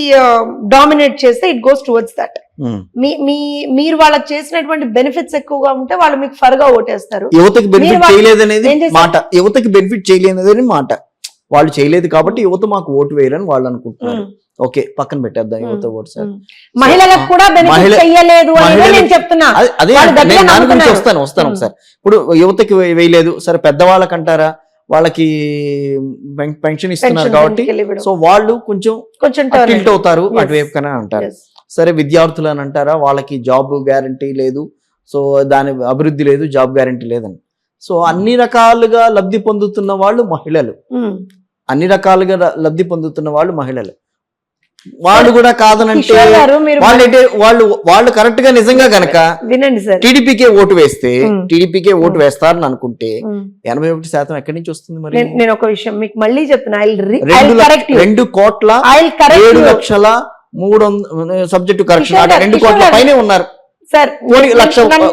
డామినేట్ చేస్తే ఇట్ గోస్ టువర్డ్స్ దట్. మీరు వాళ్ళకి చేసినటువంటి బెనిఫిట్స్ ఎక్కువగా ఉంటే వాళ్ళు మీకు ఫర్గా ఓటేస్తారు. యువతకి బెనిఫిట్ చేయలేదనేది మాట, యువతకి బెనిఫిట్ చేయలేదనేది మాట. వాళ్ళు చేయలేదు కాబట్టి యువత మాకు ఓటు వేయరని వాళ్ళు అనుకుంటున్నారు. ఓకే, పక్కన పెట్టేద్దాం యువత ఓటు. సార్ మహిళలకు కూడా బెనిఫిట్ చేయలేదు అనేది నేను చెప్తున్నా. అదే దాని గురించి వస్తాను ఒకసారి. ఇప్పుడు యువతకి వేయలేదు, సరే పెద్దవాళ్ళకంటారా, వాళ్ళకి పెన్షన్ ఇస్తున్నారు కాబట్టి సో వాళ్ళు కొంచెం టిల్ట్ అవుతారు అటువైపు కన్నా అంటారు. సరే విద్యార్థులు అని అంటారా, వాళ్ళకి జాబ్ గ్యారంటీ లేదు, సో దాని అభివృద్ధి లేదు, జాబ్ గ్యారంటీ లేదని. సో అన్ని రకాలుగా లబ్ధి పొందుతున్న వాళ్ళు మహిళలు, వాళ్ళు కూడా కాదనంటే వాళ్ళు కరెక్ట్ గా నిజంగా గనక టీడీపీకే ఓటు వేస్తే టీడీపీకే ఓటు వేస్తారని అనుకుంటే 81% ఎక్కడి నుంచి వస్తుంది? మరి నేను ఒక విషయం మీకు మళ్ళీ చెప్తున్నా, 2,07,300,000 సబ్జెక్టు కరెక్షన్, 2 కోట్ల పైనే ఉన్నారు సార్.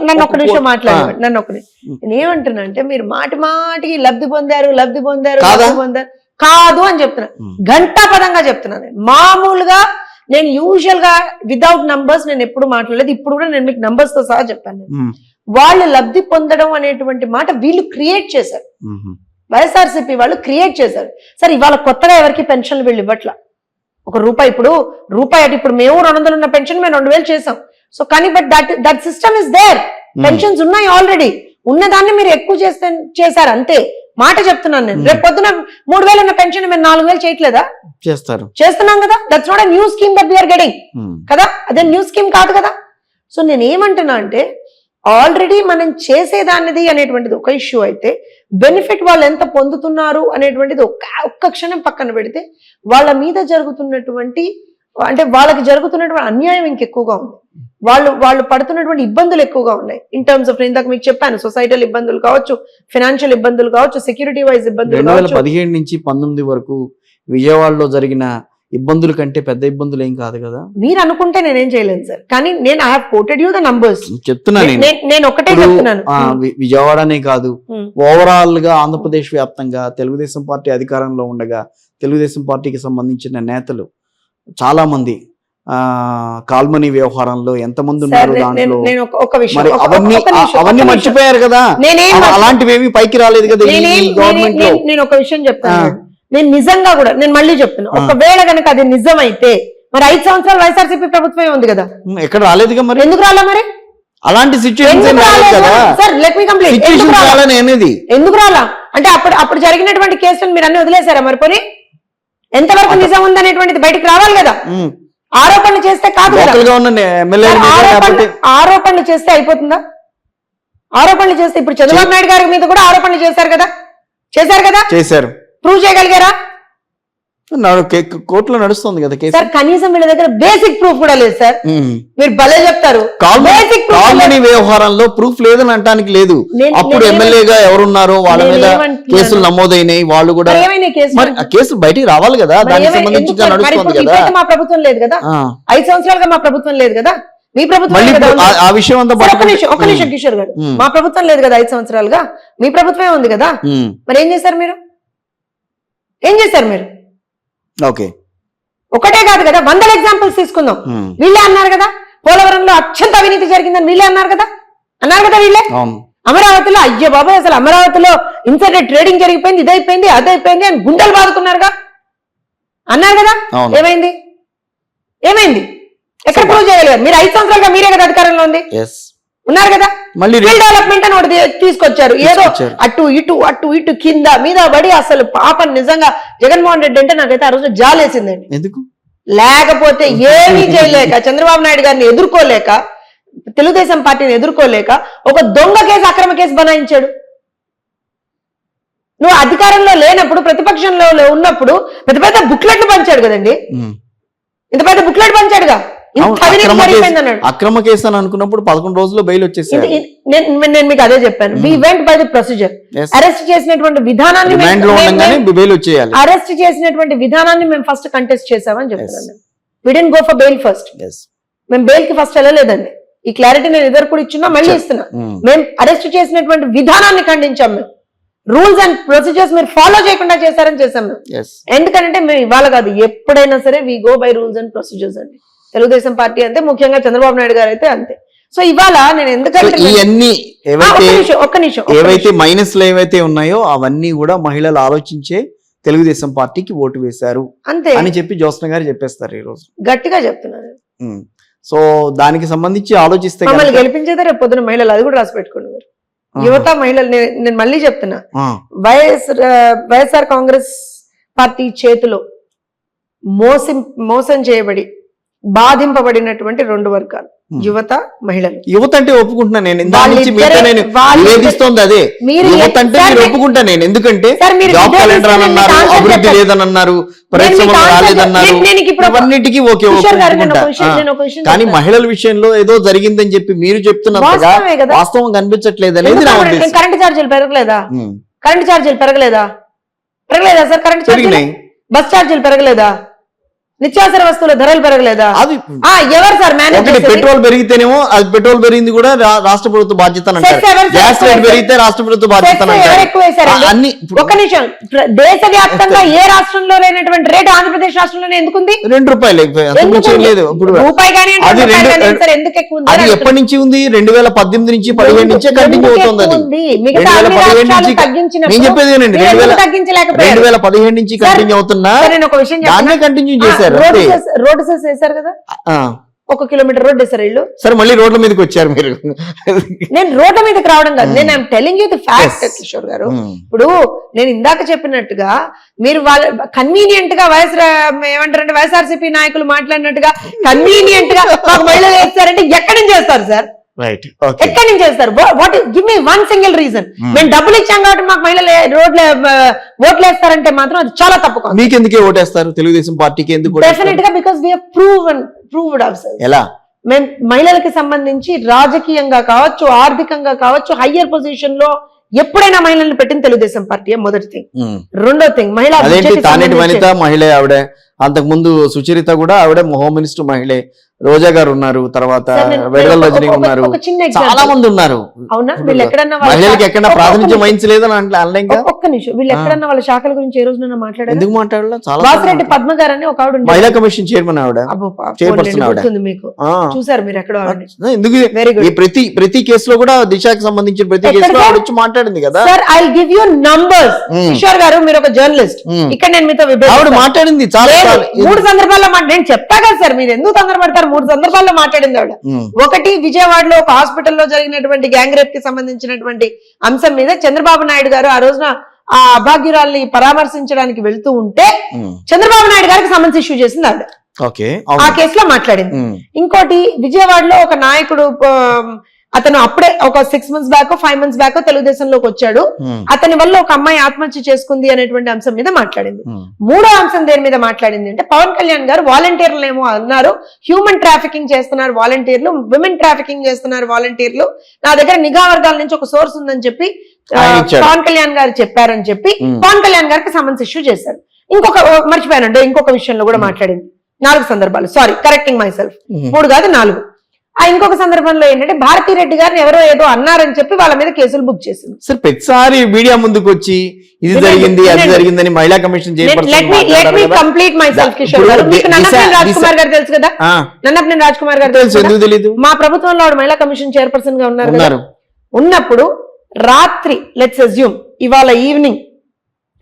నన్ను ఒక నిమిషం మాట్లాడండి. నేను ఏమంటున్నా అంటే, మీరు మాటికి లబ్ధి పొందారు కాదు అని చెప్తున్నా, ఘంటాపదంగా చెప్తున్నా. మామూలుగా నేను యూజువల్ గా వితౌట్ నంబర్స్ నేను ఎప్పుడు మాట్లాడలేదు. ఇప్పుడు కూడా నేను మీకు నంబర్స్ తో సహా చెప్పాను. వాళ్ళు లబ్ధి పొందడం అనేటువంటి మాట వీళ్ళు క్రియేట్ చేశారు, వైఎస్ఆర్సీపీ వాళ్ళు క్రియేట్ చేశారు. సరే ఇవాళ కొత్తగా ఎవరికి పెన్షన్లు వీళ్ళు ఇవ్వట్లా. ₹1 ఇప్పుడు మేము 200 ఉన్న పెన్షన్ మేము 2000 చేసాం. సో కానీ but that system is there. Pensions ఉన్నాయి ఆల్రెడీ, ఉన్నదాన్ని మీరు ఎక్కువ చేశారు అంతే. మాట చెప్తున్నాను నేను. రేపు పొద్దున 3000 ఉన్న పెన్షన్ మేము 4000 చేయట్లేదా? చేస్తున్నాం కదా. That's not a new scheme that we are getting కదా, అదే న్యూ స్కీమ్ కాదు కదా. సో నేను ఏమంటున్నా అంటే, ఆల్రెడీ మనం చేసేదానిది అనేటువంటిది ఒక ఇష్యూ అయితే, బెనిఫిట్ వాళ్ళు ఎంత పొందుతున్నారు అనేటువంటిది ఒక్క క్షణం పక్కన పెడితే, వాళ్ళ మీద జరుగుతున్నటువంటి వాళ్ళకి జరుగుతున్నటువంటి అన్యాయం ఇంకెక్కువగా ఉంది. వాళ్ళు పడుతున్నటువంటి ఇబ్బందులు ఎక్కువగా ఉన్నాయి. ఇన్ టర్మ్స్ ఆఫ్, ఇందాక మీకు చెప్పాను, సొసైటల్ ఇబ్బందులు కావచ్చు, ఫైనాన్షియల్ ఇబ్బందులు కావచ్చు, సెక్యూరిటీ వైజ్ ఇబ్బందులు. 2017 నుంచి 19 వరకు విజయవాడలో జరిగిన ఇబ్బందుల కంటే పెద్ద ఇబ్బందులు ఏం కాదు కదా. మీరు అనుకుంటే నేనేం చేయలేను సార్, కానీ నేను I have quoted you the numbers చెప్తున్నాను. నేను ఒకటే చెప్తున్నాను, విజయవాడనే కాదు, ఓవరాల్ గా ఆంధ్రప్రదేశ్ వ్యాప్తంగా తెలుగుదేశం పార్టీ అధికారంలో ఉండగా తెలుగుదేశం పార్టీకి సంబంధించిన నేతలు చాలా మంది కాల్మనీ వ్యవహారంలో ఎంతమంది ఉన్నారు దాంట్లో, మరి అవన్నీ మర్చిపోయారు కదా. అలాంటివి ఏమి పైకి రాలేదు కదా గవర్నమెంట్ లో. నేను ఒక విషయం చెప్తాను, నేను నిజంగా కూడా నేను మళ్ళీ చెప్తున్నా, ఒకవేళ కనుక అది నిజమైతే మరి 5 సంవత్సరాలు వైఎస్ఆర్సీపీ ప్రభుత్వమే ఉంది కదా, ఎక్కడ రాలేదుగా. మరి ఎందుకు రాలా? మరి అలాంటి సిచ్యువేషన్ ఎందుకు రాలా అంటే అప్పుడు జరిగినటువంటి కేసులను మీరు అన్ని వదిలేశారా? మరి పోనీ ఎంతవరకు నిజం ఉందనేటువంటిది బయటకు రావాలి కదా. ఆరోపణలు చేస్తే కాదు కదా, ఆరోపణలు చేస్తే అయిపోతుందా? ఆరోపణలు చేస్తే ఇప్పుడు చంద్రబాబు నాయుడు గారి మీద కూడా ఆరోపణలు చేశారు కదా, చేశారు. ప్రూవ్ చేయగలిగారా? కోర్టులో నడుస్తుంది కదా కేసు. సార్ కనీసం వీళ్ళ దగ్గర బేసిక్ ప్రూఫ్ కూడా లేదు సార్. మీరు భలే చెప్తారు, కాల్మనీ వ్యవహారంలో ప్రూఫ్ లేదని అంటానికి లేదు. అప్పుడు ఎమ్మెల్యేగా ఎవరున్నారో వాళ్ళ మీద కేసులు నమోదైనాయి, వాళ్ళు కూడా కేసులు బయటికి రావాలి కదా, దానికి సంబంధించి నడుస్తుంది కదా. మా ప్రభుత్వం లేదు కదా, 5 సంవత్సరాలుగా మా ప్రభుత్వం లేదు కదా, మీ ప్రభుత్వం ఆ విషయం అంతా. ఒక నిమిషం కిషోర్ గారు, మా ప్రభుత్వం లేదు కదా 5 సంవత్సరాలుగా, మీ ప్రభుత్వమే ఉంది కదా. మరి ఏం చేశారు మీరు? ఓకే, ఒకటే కాదు కదా, 100 ఎగ్జాంపుల్స్ తీసుకుందాం. వీళ్ళే అన్నారు కదా పోలవరంలో అత్యంత అవినీతి జరిగిందని, వీళ్ళే అన్నారు కదా వీళ్ళే. అమరావతిలో అయ్యో బాబాయ్ అసలు అమరావతిలో ఇన్సైడర్ ట్రేడింగ్ జరిగిపోయింది, ఇదైపోయింది అదైపోయింది అని గుండెలు బాదుకున్నారుగా, అన్నారు కదా. ఏమైంది? ఎక్కడ ప్రూవ్ చేయగలిగారు? మీరు 5 సంవత్సరాలుగా మీరే కదా అధికారంలో ఉన్నారు కదా. స్కిల్ డెవలప్మెంట్ అని ఒకటి తీసుకొచ్చారు, ఏదో అటు ఇటు కింద మీద పడి అసలు పాపం నిజంగా జగన్మోహన్ రెడ్డి అంటే నాకైతే ఆ రోజు జాలేసిందండి. ఎందుకు? లేకపోతే ఏమీ చేయలేక, చంద్రబాబు నాయుడు గారిని ఎదుర్కోలేక తెలుగుదేశం పార్టీని ఎదుర్కోలేక ఒక దొంగ కేసు, అక్రమ కేసు బనాయించాడు. నువ్వు అధికారంలో లేనప్పుడు, ప్రతిపక్షంలో ఉన్నప్పుడు పెద్ద పెద్ద బుక్లెట్లు పంచాడు కదండి. ఇంత పెద్ద బుక్లెట్ పంచాడుగా. అక్రమ కేసు అని అనుకున్నప్పుడు 11 రోజుల్లో బెయిల్ వచ్చేసారు. నేను మీకు అదే చెప్పాను. We went by the procedure. Arrest చేసినటువంటి విధానాన్ని, అరెస్ట్ చేసినటువంటి విధానాన్ని మేము ఫస్ట్ కంటెస్ట్ చేసామని చెప్తున్నాను. We didn't go for bail first. మేము బెయిల్ కి ఫస్ట్ వెళ్ళలేదండి. ఈ క్లారిటీ నేను ఎదురు కూడా ఇచ్చున్నా, మళ్ళీ ఇస్తున్నా. మేము అరెస్ట్ చేసినటువంటి విధానాన్ని ఖండించాం. మేము రూల్స్ అండ్ ప్రొసీజర్స్ మీరు ఫాలో చేయకుండా చేశారని చేసాం మేము. ఎందుకంటే మేము ఇవాళ కాదు, ఎప్పుడైనా సరే we go by rules and procedures అండి. తెలుగుదేశం పార్టీ అంతే, ముఖ్యంగా చంద్రబాబు నాయుడు గారు అయితే అంతే. సో ఇవాళ నేను ఎందుకంటే ఒక్క నిమిషం ఏవైతే మైనస్లు ఏవైతే ఉన్నాయో అవన్నీ కూడా మహిళలు ఆలోచించే తెలుగుదేశం పార్టీకి ఓటు వేశారు అంతే అని చెప్పి జ్యోత్స్న గారు చెప్పేస్తారు ఈ రోజు. గట్టిగా చెప్తున్నారు. సో దానికి సంబంధించి ఆలోచిస్తే మమ్మల్ని గెలిపించేదే రేపు పొద్దున మహిళలు, అది కూడా రాసి పెట్టుకోండి మీరు. యువత మహిళలు, నేను మళ్ళీ చెప్తున్నా, వైఎస్ఆర్ కాంగ్రెస్ పార్టీ చేతిలో మోసం చేయబడి బాధింపబడినటువంటి 2 వర్గాలు, యువత, మహిళలు. యువత అంటే ఒప్పుకుంటున్నా నేను, అదే యువత అంటే ఒప్పుకుంటా నేను. ఎందుకంటే జాబ్ క్యాలెండర్ అని అన్నారు, అభివృద్ధి లేదని అన్నారు, పరిశ్రమలు రాలేదన్నారు, ఇవన్నిటికీ ఓకే ఒప్పుకుంటా. కానీ మహిళల విషయంలో ఏదో జరిగిందని చెప్పి మీరు చెప్తున్నట్టుగా వాస్తవం కనిపించట్లేదు అనేది నా ఉద్దేశం. కరెంట్ ఛార్జీలు పెరగలేదా? కరెంట్ ఛార్జీలు పెరగలేదా సార్? కరెంట్ ఛార్జీలు, బస్ ఛార్జీలు పెరగలేదా? నిత్యావసర వస్తువుల ధరలు పెరగలేదా? అది ఎవరు సార్ మేనేజ్? పెట్రోల్ పెరిగితేనేమో అది పెట్రోల్ పెరిగింది కూడా రాష్ట్ర ప్రభుత్వ బాధ్యత అంటారు, గ్యాస్ రేట్ పెరిగితే రాష్ట్ర ప్రభుత్వ బాధ్యత అన్ని. ఒక నిమిషం, దేశవ్యాప్తంగా ఏ రాష్ట్రంలో లేనటువంటి రేటు ఆంధ్రప్రదేశ్ రాష్ట్రంలోనే ఎందుకుంది? ₹2 లేదు. ఇప్పుడు అది ఎప్పటి నుంచి ఉంది? 2018 నుంచి 17 నుంచే కంటిన్యూ అవుతుంది. అది 2017 నుంచి, నేను చెప్పేది 2015 నుంచి కంటిన్యూ అవుతున్నా, దాన్నే కంటిన్యూ చేశారు. రోడ్ సెస్ వేశారు కదా, 1 కిలోమీటర్ రోడ్ వేశారు వీళ్ళు. సరే మళ్ళీ రోడ్ల మీదకి వచ్చారు మీరు. నేను రోడ్ల మీదకి రావడం కాదు, నేను I'm telling you the fact Kishore garu. ఇప్పుడు నేను ఇందాక చెప్పినట్టుగా మీరు వాళ్ళ కన్వీనియంట్ గా ఏమంటారంటే వైఎస్ఆర్సీపీ నాయకులు మాట్లాడినట్టుగా కన్వీనియంట్ గా మాకు మహిళలు వేస్తారంటే ఎక్కడి నుంచి చేస్తారు సార్? ఎక్కడి నుంచి చేస్తారు? What give me one single reason. మేము డబ్బులు ఇచ్చాం కాబట్టి మాకు మహిళలు ఓట్లు వేస్తారంటే మాత్రం అది చాలా తప్పు. మీకు ఎందుకే ఓటేస్తారు తెలుగుదేశం పార్టీకి? ఎందుకు? డెఫినెట్ గా because we have proved our. ఎలా? మేము మహిళలకి సంబంధించి రాజకీయంగా కావచ్చు, ఆర్థికంగా కావచ్చు, హయ్యర్ పొజిషన్ లో ఎప్పుడైనా మహిళలను పెట్టిన తెలుగుదేశం పార్టీ. మొదటి థింగ్. రెండో థింగ్, వనిత మహిళే ఆవిడ. అంతకు ముందు సుచరిత కూడా ఆవిడ హోమ్ మినిస్టర్ మహిళే. రోజా గారు ఉన్నారు, తర్వాత వెడల రజనీ ఉన్నారు, చాలా మంది ఉన్నారు. అవునా? వీళ్ళు ఎక్కడన్నా మహిళలకు ఎక్కడ ప్రాతినిధ్యం వహించలేదని అంటే ఒక్క నిమిషం, వీళ్ళు ఎక్కడన్నా వాళ్ళ శాఖల గురించి ఏ రోజున మాట్లాడారు? ఎందుకు మాట్లాడాలి? వాసిరెడ్డి పద్మ గారు అని ఒక ఆవిడ, మహిళా కమిషన్ చైర్మన్ ఆవిడ, చైర్పర్సన్ ఆవిడ. మీకు చూసారు మీరు ఎక్కడ? ఎందుకు ప్రతి కేసులో కూడా దిశకి సంబంధించిన ప్రతి కేసులో ఆవిడ వచ్చి మాట్లాడింది కదా. Sir I give you numbers. Kishore గారు మీరు ఒక జర్నలిస్ట్, ఇక్కడ నేను మీతో ఆవిడ మాట్లాడింది చాలా 3 సందర్భాల్లో. నేను చెప్తా కదా సార్, మీరు ఎందుకు తొందరపడతారు? 3 సందర్భాల్లో మాట్లాడింది ఆవిడ. ఒకటి, విజయవాడలో ఒక హాస్పిటల్లో జరిగినటువంటి గ్యాంగ్ రేప్ కి సంబంధించినటువంటి అంశం మీద చంద్రబాబు నాయుడు గారు ఆ రోజున ఆ అభాగ్యురాల్ని పరామర్శించడానికి వెళ్తూ ఉంటే చంద్రబాబు నాయుడు గారికి సమన్స్ ఇష్యూ చేసింది ఆవిడ. ఆ కేసులో మాట్లాడింది. ఇంకోటి, విజయవాడలో ఒక నాయకుడు, అతను అప్పుడే ఒక 6 months బ్యాక్ 5 months బ్యాక్ తెలుగుదేశంలోకి వచ్చాడు, అతని వల్ల ఒక అమ్మాయి ఆత్మహత్య చేసుకుంది అనేటువంటి అంశం మీద మాట్లాడింది. మూడో అంశం దేని మీద మాట్లాడింది అంటే, పవన్ కళ్యాణ్ గారు వాలంటీర్లు ఏమో అన్నారు, హ్యూమన్ ట్రాఫికింగ్ చేస్తున్నారు వాలంటీర్లు, విమెన్ ట్రాఫికింగ్ చేస్తున్నారు వాలంటీర్లు, నా దగ్గర నిఘా వర్గాల నుంచి ఒక సోర్స్ ఉందని చెప్పి పవన్ కళ్యాణ్ గారు చెప్పారని చెప్పి పవన్ కళ్యాణ్ గారికి సమన్స్ ఇష్యూ చేశారు. ఇంకొక మర్చిపోయానండి, ఇంకొక విషయంలో కూడా మాట్లాడింది. 4 సందర్భాలు, సారీ కరెక్టింగ్ మై సెల్ఫ్, 3 కాదు 4. ఇంకొక సందర్భంలో ఏంటంటే, భారతిరెడ్డి గారిని ఎవరో ఏదో అన్నారని చెప్పి వాళ్ళ మీద కేసులు బుక్ చేసింది. సార్ ప్రతిసారి మీడియా ముందుకు వచ్చి ఇది జరిగింది అది జరిగిందని మహిళా commission complete my self Kishore గారు. మీకు నన్నపనేని రాజ్ కుమార్ గారు తెలుసు కదా? నన్నపనేని రాజ్ కుమార్ గారు తెలుసు. ఎందుకు తెలీదు? మా ప్రభుత్వంలో ఆవిడ మహిళా కమిషన్ చైర్పర్సన్ గా ఉన్నారు. ఉన్నప్పుడు రాత్రి, లెట్స్ అజ్యూమ్ ఇవాళ ఈవినింగ్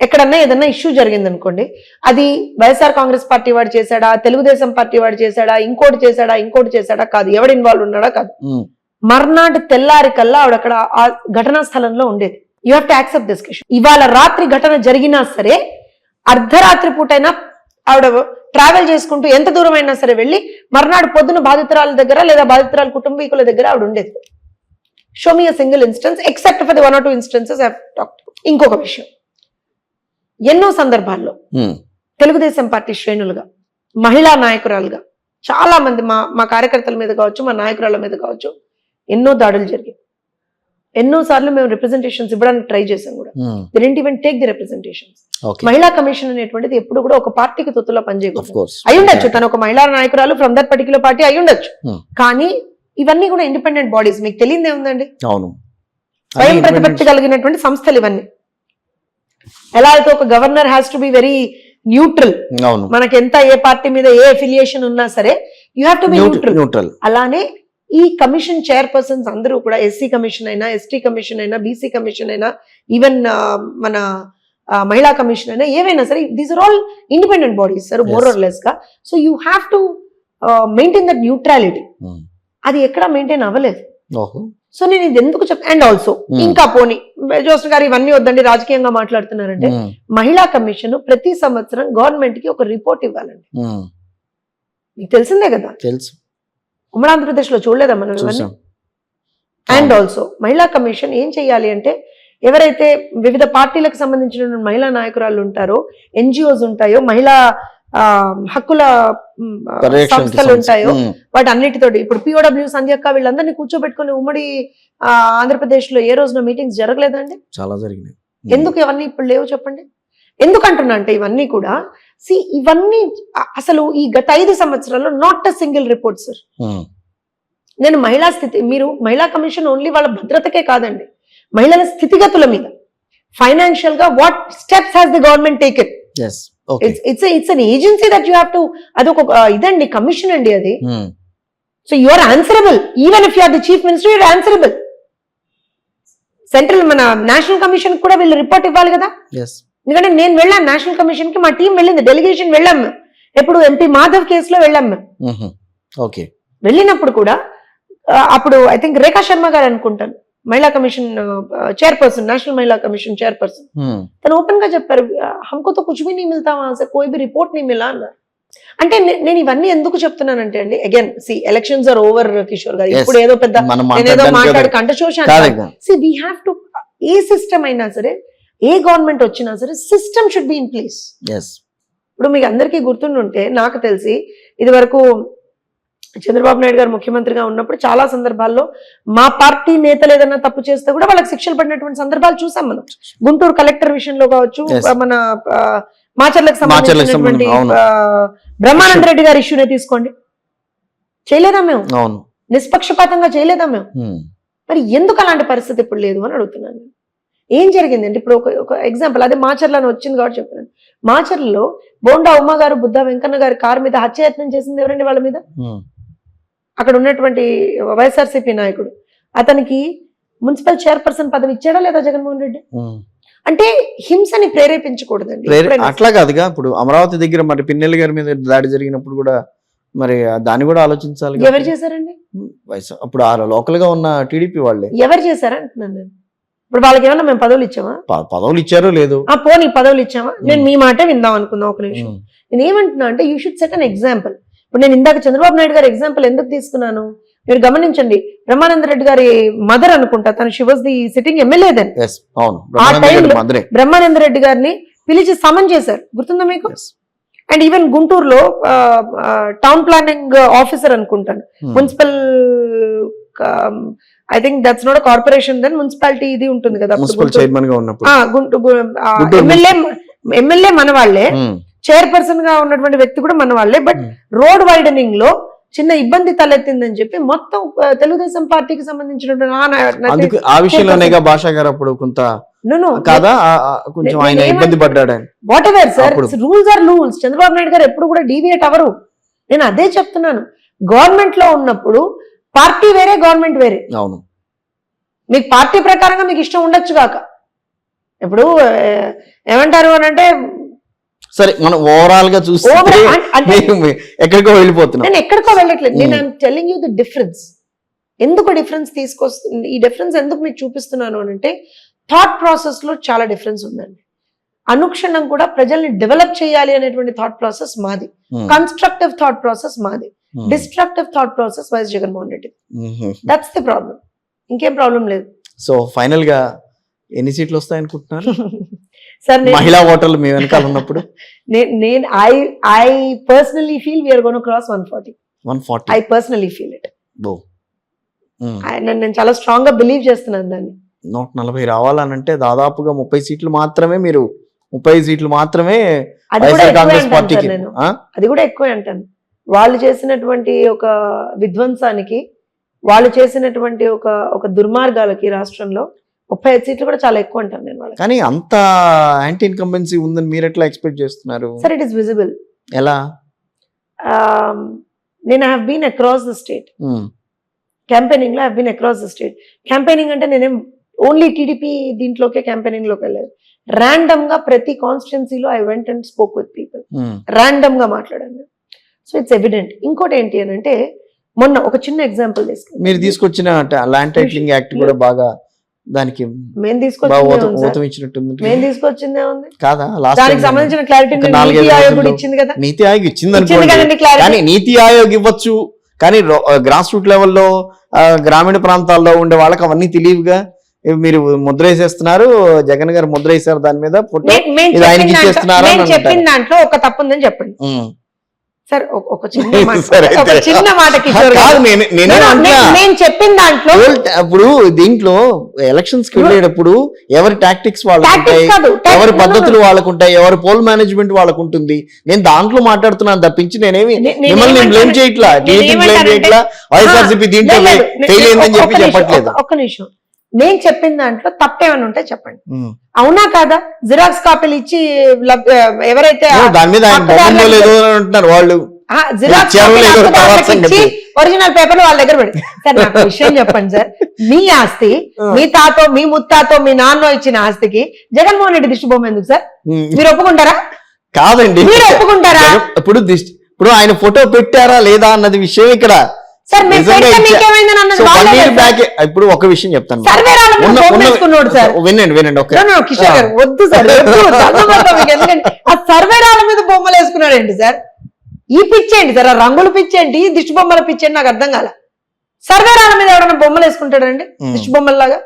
ఎక్కడన్నా ఏదన్నా ఇష్యూ జరిగింది అనుకోండి, అది వైఎస్ఆర్ కాంగ్రెస్ పార్టీ వాడు చేశాడా, తెలుగుదేశం పార్టీ వాడు చేశాడా, ఇంకోటి చేశాడా కాదు, ఎవడు ఇన్వాల్వ్ ఉన్నాడా కాదు, మర్నాటి తెల్లారి కల్లా ఆవిడ అక్కడ ఆ ఘటనా స్థలంలో ఉండేది. You have to accept this Kishore. ఇవాళ రాత్రి ఘటన జరిగినా సరే, అర్ధరాత్రి పూటైనా ఆవిడ ట్రావెల్ చేసుకుంటూ ఎంత దూరం అయినా సరే వెళ్ళి మర్నాడు పొద్దున బాధితురాల దగ్గర లేదా బాధితురాల కుటుంబీకుల దగ్గర ఆవిడ ఉండేది. Show me a single instance except for the 1 or 2 instances I have talked. ఇంకొక విషయం, ఎన్నో సందర్భాల్లో తెలుగుదేశం పార్టీ శ్రేణులుగా మహిళా నాయకురాలుగా చాలా మంది మా కార్యకర్తల మీద కావచ్చు, మా నాయకురాల మీద కావచ్చు ఎన్నో దాడులు జరిగాయి. ఎన్నో సార్లు మేము రిప్రజెంటేషన్స్ ఇవ్వడానికి ట్రై చేసాం కూడా. They didn't even take the representations. మహిళా కమిషన్ అనేటువంటిది ఎప్పుడు కూడా ఒక పార్టీకి తొత్తులా పనిచేయకూడదు. అయ్యుండొచ్చు తను ఒక మహిళా నాయకురాలు ఫ్రమ్ దట్ పర్టికులర్ పార్టీ అయ్యుండొచ్చు, కానీ ఇవన్నీ కూడా ఇండిపెండెంట్ బాడీస్. మీకు తెలియదే ఉందండి, స్వయం ప్రతిపత్తి సంస్థలు ఇవన్నీ. ఎలా అయితే ఒక governor has to be very neutral, మనకి ఎంత ఏ పార్టీ మీద ఏ అఫిలియేషన్ ఉన్నా సరే you have to be neutral. అలానే ఈ కమిషన్ చైర్పర్సన్స్ అందరూ కూడా ఎస్సీ కమిషన్ అయినా, ఎస్టీ కమిషన్ అయినా, బీసీ కమిషన్ అయినా, ఈవెన్ మన మహిళా కమిషన్ అయినా, ఏవైనా సరే these are all independent bodies sir, more or less గా. So you have to maintain that neutrality. అది ఎక్కడ మెయింటైన్ అవ్వలేదు. సో నేను ఇది ఎందుకు అండ్ ఆల్సో ఇంకా పోనీ జోస్న గారు ఇవన్నీ వద్దండి, రాజకీయంగా మాట్లాడుతున్నారంటే మహిళా కమిషన్ ప్రతి సంవత్సరం గవర్నమెంట్ కి ఒక రిపోర్ట్ ఇవ్వాలండి. మీకు తెలిసిందే కదా, తెలుసు. ఉమ్మడి ఆంధ్రప్రదేశ్ లో చూడలేదా మనం ఇవన్నీ? అండ్ ఆల్సో మహిళా కమిషన్ ఏం చెయ్యాలి అంటే, ఎవరైతే వివిధ పార్టీలకు సంబంధించిన మహిళా నాయకురాలు ఉంటారో, ఎన్జిఓస్ ఉంటాయో, మహిళా హక్కుల సంస్థలు ఉంటాయో, వాటి అన్నిటితోటి ఇప్పుడు పిఓడబ్ల్యూ సంధ్యక్క వీళ్ళందరినీ కూర్చోబెట్టుకుని ఉమ్మడి ఆంధ్రప్రదేశ్ లో ఏ రోజున మీటింగ్స్ జరగలేదండి? చాలా జరిగినాయి. ఎందుకు ఇవన్నీ ఇప్పుడు లేవు చెప్పండి? ఎందుకంటున్నా అంటే ఇవన్నీ కూడా ఇవన్నీ అసలు ఈ గత 5 సంవత్సరాల్లో not a single report sir. నేను మహిళా స్థితి, మీరు మహిళా కమిషన్ ఓన్లీ వాళ్ళ భద్రతకే కాదండి, మహిళల స్థితిగతుల మీద ఫైనాన్షియల్ గా what steps has the government taken. It's an agency that you have to, అదొక ఇదండి, కమిషన్ అండి అది. So you are answerable, even if you are the chief minister, you are answerable. Central మన నేషనల్ కమిషన్ కూడా వీళ్ళు report ఇవ్వాలి కదా. ఎందుకంటే నేను వెళ్ళాను నేషనల్ కమిషన్ కి, మా టీం వెళ్ళింది, డెలిగేషన్ వెళ్ళాం. ఎప్పుడు ఎంపీ మాధవ్ కేసులో వెళ్ళాం మేము. వెళ్ళినప్పుడు కూడా అప్పుడు ఐ థింక్ రేఖా శర్మ గారు అనుకుంటాను, మహిళా కమిషన్ చైర్పర్సన్, నేషనల్ మహిళా కమిషన్ చైర్పర్సన్, తను ఓపెన్ గా చెప్పారు, హమ్కో తో కుచ్ భీ నీ మిల్తా వహాం సే, కోయి భీ రిపోర్ట్ నీ మిలా అన్నారు. అంటే నేను ఇవన్నీ ఎందుకు చెప్తున్నానంటే అండి, again elections are over Kishore garu, ఇప్పుడు ఏదో పెద్ద ఏదో మాట్లాడి కంఠశోషాన్ని. వి హ్యావ్ టు, ఏ సిస్టమ్ అయినా సరే, ఏ గవర్నమెంట్ వచ్చినా సరే, system should be in place. ఇప్పుడు మీకు అందరికీ గుర్తుండుంటే, నాకు తెలిసి ఇది వరకు చంద్రబాబు నాయుడు గారు ముఖ్యమంత్రిగా ఉన్నప్పుడు చాలా సందర్భాల్లో మా పార్టీ నేతలు ఏదైనా తప్పు చేస్తే కూడా వాళ్ళకి శిక్షలు పడినటువంటి సందర్భాలు చూసాం మనం. గుంటూరు కలెక్టర్ విషయంలో కావచ్చు, మన మాచర్లకు సంబంధించినటువంటి బ్రహ్మానంద రెడ్డి గారి ఇష్యూనే తీసుకోండి, చేయలేదా మేము? నిష్పక్షపాతంగా చేయలేదా మేము? మరి ఎందుకు అలాంటి పరిస్థితి ఇప్పుడు లేదు అని అడుగుతున్నాను. ఏం జరిగిందండి? ఇప్పుడు ఒక ఎగ్జాంపుల్, అదే మాచర్లను వచ్చింది కాబట్టి చెప్తున్నాను. మాచర్లలో బోండా ఉమ్మ గారు, బుద్ధా వెంకన్న గారి కారు మీద హత్యాయత్నం చేసింది ఎవరండి? వాళ్ళ మీద అక్కడ ఉన్నటువంటి వైఎస్ఆర్సీపీ నాయకుడు. అతనికి మున్సిపల్ చైర్పర్సన్ పదవి ఇచ్చాడా లేదా జగన్మోహన్ రెడ్డి? అంటే హింసని ప్రేరేపించకూడదండి. అట్లా కాదుగా, ఇప్పుడు అమరావతి దగ్గర మరి పిన్నెల్లి గారి మీద దాడి జరిగినప్పుడు కూడా మరి దాన్ని కూడా ఆలోచించాలి. ఎవరు చేశారండి? అప్పుడు ఆ లోకల్ గా ఉన్న టీడీపీ వాళ్ళే. ఎవరు చేశారంటున్నాను నేను. ఇప్పుడు వాళ్ళకి ఏమన్నా మేము పదవులు ఇచ్చామా? పదవులు ఇచ్చారో లేదు, పోనీ పదవులు ఇచ్చామా? నేను మీ మాటే విందాం అనుకుందాం ఒక నిమిషం. నేను ఏమంటున్నా అంటే, you should set an example. ఇప్పుడు నేను ఇందాక చంద్రబాబు నాయుడు గారి ఎగ్జాంపుల్ ఎందుకు తీసుకున్నాను మీరు గమనించండి. బ్రహ్మానంద రెడ్డి గారి మదర్ అనుకుంటా, తను she was the sitting MLA then. ఆ టైంలో బ్రహ్మానంద రెడ్డి గారిని పిలిచి సమన్ చేశారు, గుర్తుందా మీకు? అండ్ ఈవెన్ గుంటూరులో టౌన్ ప్లానింగ్ ఆఫీసర్ అనుకుంటాను, municipal, I think that's not corporation, then municipality ఇది ఉంటుంది కదా, ఎమ్మెల్యే మన వాళ్ళే, చైర్పర్సన్ గా ఉన్నటువంటి వ్యక్తి కూడా మన వాళ్ళే. బట్ రోడ్ వైడనింగ్ లో చిన్న ఇబ్బంది తలెత్తిందని చెప్పి మొత్తం తెలుగుదేశం పార్టీకి సంబంధించినటువంటి ఆ విషయంలోనేగా భాషా గారు అప్పుడు కొంత ఇబ్బంది పడ్డాడు. Whatever sir, rules are rules. Chandrababu Naidu garu ఎప్పుడు కూడా డీవియేట్ అవ్వరు. నేను అదే చెప్తున్నాను, గవర్నమెంట్ లో ఉన్నప్పుడు పార్టీ వేరే, గవర్నమెంట్ వేరే. అవును, మీకు పార్టీ ప్రకారంగా మీకు ఇష్టం ఉండొచ్చు కాక, ఇప్పుడు ఏమంటారు అని అంటే, సరే మనం ఓవరాల్ గా చూస్తే ఎక్కడికో వెళ్ళిపోతున్నాం. నేను ఎక్కడికో వెళ్ళట్లేదు, నేను I'm telling you the difference. ఎందుకు డిఫరెన్స్ తీసుకొస్తుంది, ఈ డిఫరెన్స్ ఎందుకు మీకు చూపిస్తున్నాను అని అంటే, థాట్ ప్రాసెస్ లో చాలా డిఫరెన్స్ ఉందండి. అనుక్షణం కూడా ప్రజల్ని డెవలప్ చేయాలి అనేటువంటి థాట్ ప్రాసెస్ మాది, కన్స్ట్రక్టివ్ థాట్ ప్రాసెస్ మాది, destructive thought process YS Jaganmohan Reddy. That's the problem, ఇంకేం ప్రాబ్లం లేదు. సో ఫైనల్ గా ఎన్ని సీట్లు వస్తాయనుకుంటున్నారు సార్ మహిళా ఓటర్లు మీ వెనకాల ఉన్నప్పుడు? నేను I personally feel we are gone cross 140. 140. I personally feel it. నేను చాలా స్ట్రాంగ్ గా బిలీవ్ చేస్తున్నాను దాన్ని. 140 రావాలనంటే దాదాపుగా 30 సీట్లు మాత్రమే, మీరు 30 సీట్లు మాత్రమే అది కూడా వైఎస్ఆర్ ఎక్కువే కాంగ్రెస్ అంటాను పార్టీకి. సార్ నేను. అది కూడా ఎక్కువే అంటాను. వాళ్ళు చేసినటువంటి ఒక విధ్వంసానికి, వాళ్ళు చేసినటువంటి ఒక దుర్మార్గాలకి రాష్ట్రంలో 35 సీట్లు కూడా చాలా ఎక్కువ అంటాను నేను వాళ్ళకి. కానీ అంత యాంటీ ఇన్కంబెన్సీ ఉందని మీరు ఎట్లా ఎక్స్పెక్ట్ చేస్తున్నారు? Sir it is visible. ఎలా? నేను have been across the state campaigning లో. Have been across the state campaigning అంటే నేనేం ఓన్లీ టీడీపీ దీంట్లోకే క్యాంపెయినింగ్ లోకి వెళ్ళలేదు. ర్యాండమ్ గా ప్రతి కాన్స్టిట్యున్సీలో I went and spoke with people. Random గా మాట్లాడాను. So it's evident. ఇంకోటి ఏంటి అని అంటే, మొన్న ఒక చిన్న ఎగ్జాంపుల్ తీసుకున్నాను. మీరు తీసుకొచ్చిన ల్యాండ్ టైటిలింగ్ యాక్ట్ కూడా బాగా దానికి మేము తీసుకొచ్చిందే ఉంది కాదా? దానికి సంబంధించిన క్లారిటీ నీతి ఆయోగ్ కూడా ఇచ్చింది కదా. నీతి ఆయోగ్ ఇచ్చింది ఇచ్చింది కదండి కానీ క్లారిటీ. నీతి ఆయోగ్ ఇవ్వచ్చు, కానీ గ్రాస్ రూట్ లెవెల్లో గ్రామీణ ప్రాంతాల్లో ఉండే వాళ్ళకి అవన్నీ తెలియవుగా. మీరు ముద్ర వేసేస్తున్నారు, జగన్ గారు ముద్ర వేసారు దాని మీద, ఇది ఆయనకి ఇచ్చేస్తున్నారు. చెప్పిన దాంట్లో ఒక తప్పు ఉందని చెప్పండి సార్. ఒక చిన్న మాట కిషోర్ గారు, నేను చెప్పిన దాంట్లో ఇప్పుడు దీంట్లో ఎలక్షన్స్ కి వెళ్ళేటప్పుడు ఎవరి టాక్టిక్స్ వాళ్ళకుంటాయి, ఎవరి పద్ధతులు వాళ్ళకుంటాయి, ఎవరి పోల్ మేనేజ్మెంట్ వాళ్ళకుంటుంది. నేను దాంట్లో మాట్లాడుతున్నాను తప్పించి నేనేమి మిమ్మల్ని బ్లేమ్ చేయట్లా, టీడీపీ బ్లేమ్ చేయట్లా, వైఎస్ఆర్సీపీ దీంట్లో ఫెయిల్ అయిందని చెప్పి చెప్పట్లేదు. ఒక్క నిమిషం, నేను చెప్పిన దాంట్లో తప్పేమని ఉంటే చెప్పండి. అవునా కాదా? జిరాక్స్ కాపీలు ఇచ్చి ఎవరైతే దాని మీద అంటున్నారు వాళ్ళు, జిరాక్స్ ఒరిజినల్ పేపర్లు వాళ్ళ దగ్గర పెట్టి. సార్ నాకు విషయం చెప్పండి సార్, మీ ఆస్తి మీ తాతో మీ ముత్తాతో మీ నాన్నో ఇచ్చిన ఆస్తికి జగన్మోహన్ రెడ్డి దిష్టి బొమ్మ ఎందుకు సార్? మీరు ఒప్పుకుంటారా? కాదండి, మీరు ఒప్పుకుంటారా? ఇప్పుడు ఆయన ఫోటో పెట్టారా లేదా అన్నది విషయం ఇక్కడ. ఇప్పుడు ఒక విషయం చెప్తాను, వినండి వినండి. కిషోర్ గారు వద్దు సార్, ఆ సర్వేరాల మీద బొమ్మలు వేసుకున్నాడండి సార్. ఈ పిచ్చేంటి సార్, ఆ రంగులు పిచ్చేంటి, దిష్టి బొమ్మల పిచ్చేంటి, నాకు అర్థం కాల. సర్వేరాల మీద ఎవడన్నా బొమ్మలు వేసుకుంటాడండి దిష్టి బొమ్మల్లాగా?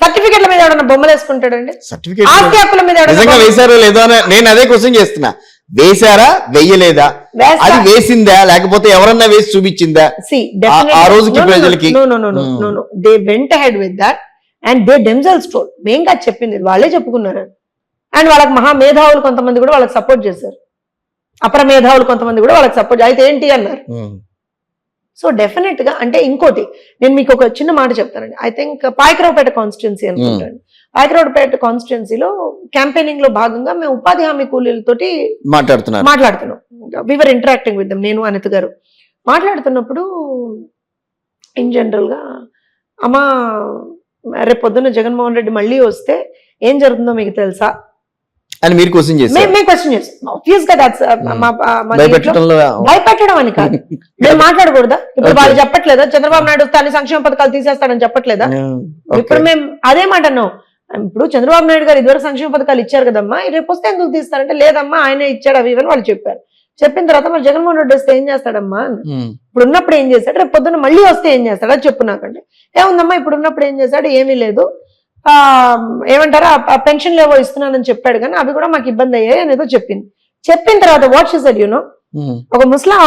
సర్టిఫికెట్ల మీద ఎవడన్నా బొమ్మలు వేసుకుంటాడండి? ఆస్తి హక్కుల మీద వేసారో లేదో నేను అదే క్వశ్చన్ చేస్తున్నా. వేశారా వెయ్యలేదా, అది వేసిందా లేకపోతే ఎవరన్నా వేసి చూపించిందా ఆ రోజుకి ప్రజలకి? They went ahead with that and they themselves told. మేం కాదు చెప్పింది, వాళ్ళే చెప్పుకున్నారు. అండ్ వాళ్ళకి మహా మేధావులు కొంతమంది కూడా వాళ్ళకి సపోర్ట్ చేశారు, అపర మేధావులు కొంతమంది కూడా వాళ్ళకి సపోర్ట్. అయితే ఏంటి అన్నారు. సో డెఫినెట్ గా అంటే ఇంకోటి నేను మీకు ఒక చిన్న మాట చెప్తానండి. ఐ థింక్ పాయకరావుపేట కాన్స్టిట్యున్సీ అనుకుంటాను. పాయకరావుపేట కాన్స్టిట్యున్సీలో క్యాంపెయినింగ్ లో భాగంగా మేము ఉపాధి హామీ కూలీలతోటి మాట్లాడుతున్నాం. We are interacting with them. నేను అనిత గారు మాట్లాడుతున్నప్పుడు ఇన్ జనరల్ గా, అమ్మా రేపు పొద్దున్న జగన్మోహన్ రెడ్డి మళ్ళీ వస్తే ఏం జరుగుతుందో మీకు తెలుసా అని మీరు క్వశ్చన్ చేశారు. మేము క్వశ్చన్ చేస్తాం. ఆబ్వియస్ గా భయపెట్టడం అని కాదు, మేము మాట్లాడకూడదా? ఇప్పుడు వాళ్ళు చెప్పట్లేదా చంద్రబాబు నాయుడు తన సంక్షేమ పథకాలు తీసేస్తాడని చెప్పట్లేదా? ఇప్పుడు మేము అదే మాట అన్నాం. ఇప్పుడు చంద్రబాబు నాయుడు గారు ఇదివరకు సంక్షేమ పథకాలు ఇచ్చారు కదమ్మా, రేపు వస్తే ఎందుకు తీస్తారంటే లేదమ్మా ఆయనే ఇచ్చాడు అవి ఇవని వాళ్ళు చెప్పారు. చెప్పిన తర్వాత మరి జగన్మోహన్ రెడ్డి వస్తే ఏం చేస్తాడమ్మా? ఇప్పుడు ఉన్నప్పుడు ఏం చేస్తాడు, రేపు పొద్దున్న మళ్ళీ వస్తే ఏం చేస్తాడు అది చెప్పు నాకంటే. ఏముందమ్మా ఇప్పుడు ఉన్నప్పుడు ఏం చేశాడు, ఏమీ లేదు, ఏమంటారా పెన్షన్లు ఏవో ఇస్తున్నానని చెప్పాడు కానీ అవి కూడా మాకు ఇబ్బంది అయ్యాయి అనేదో చెప్పింది. చెప్పిన తర్వాత వాట్ షీ సెడ్, యూనో, ఒక ముస్లిం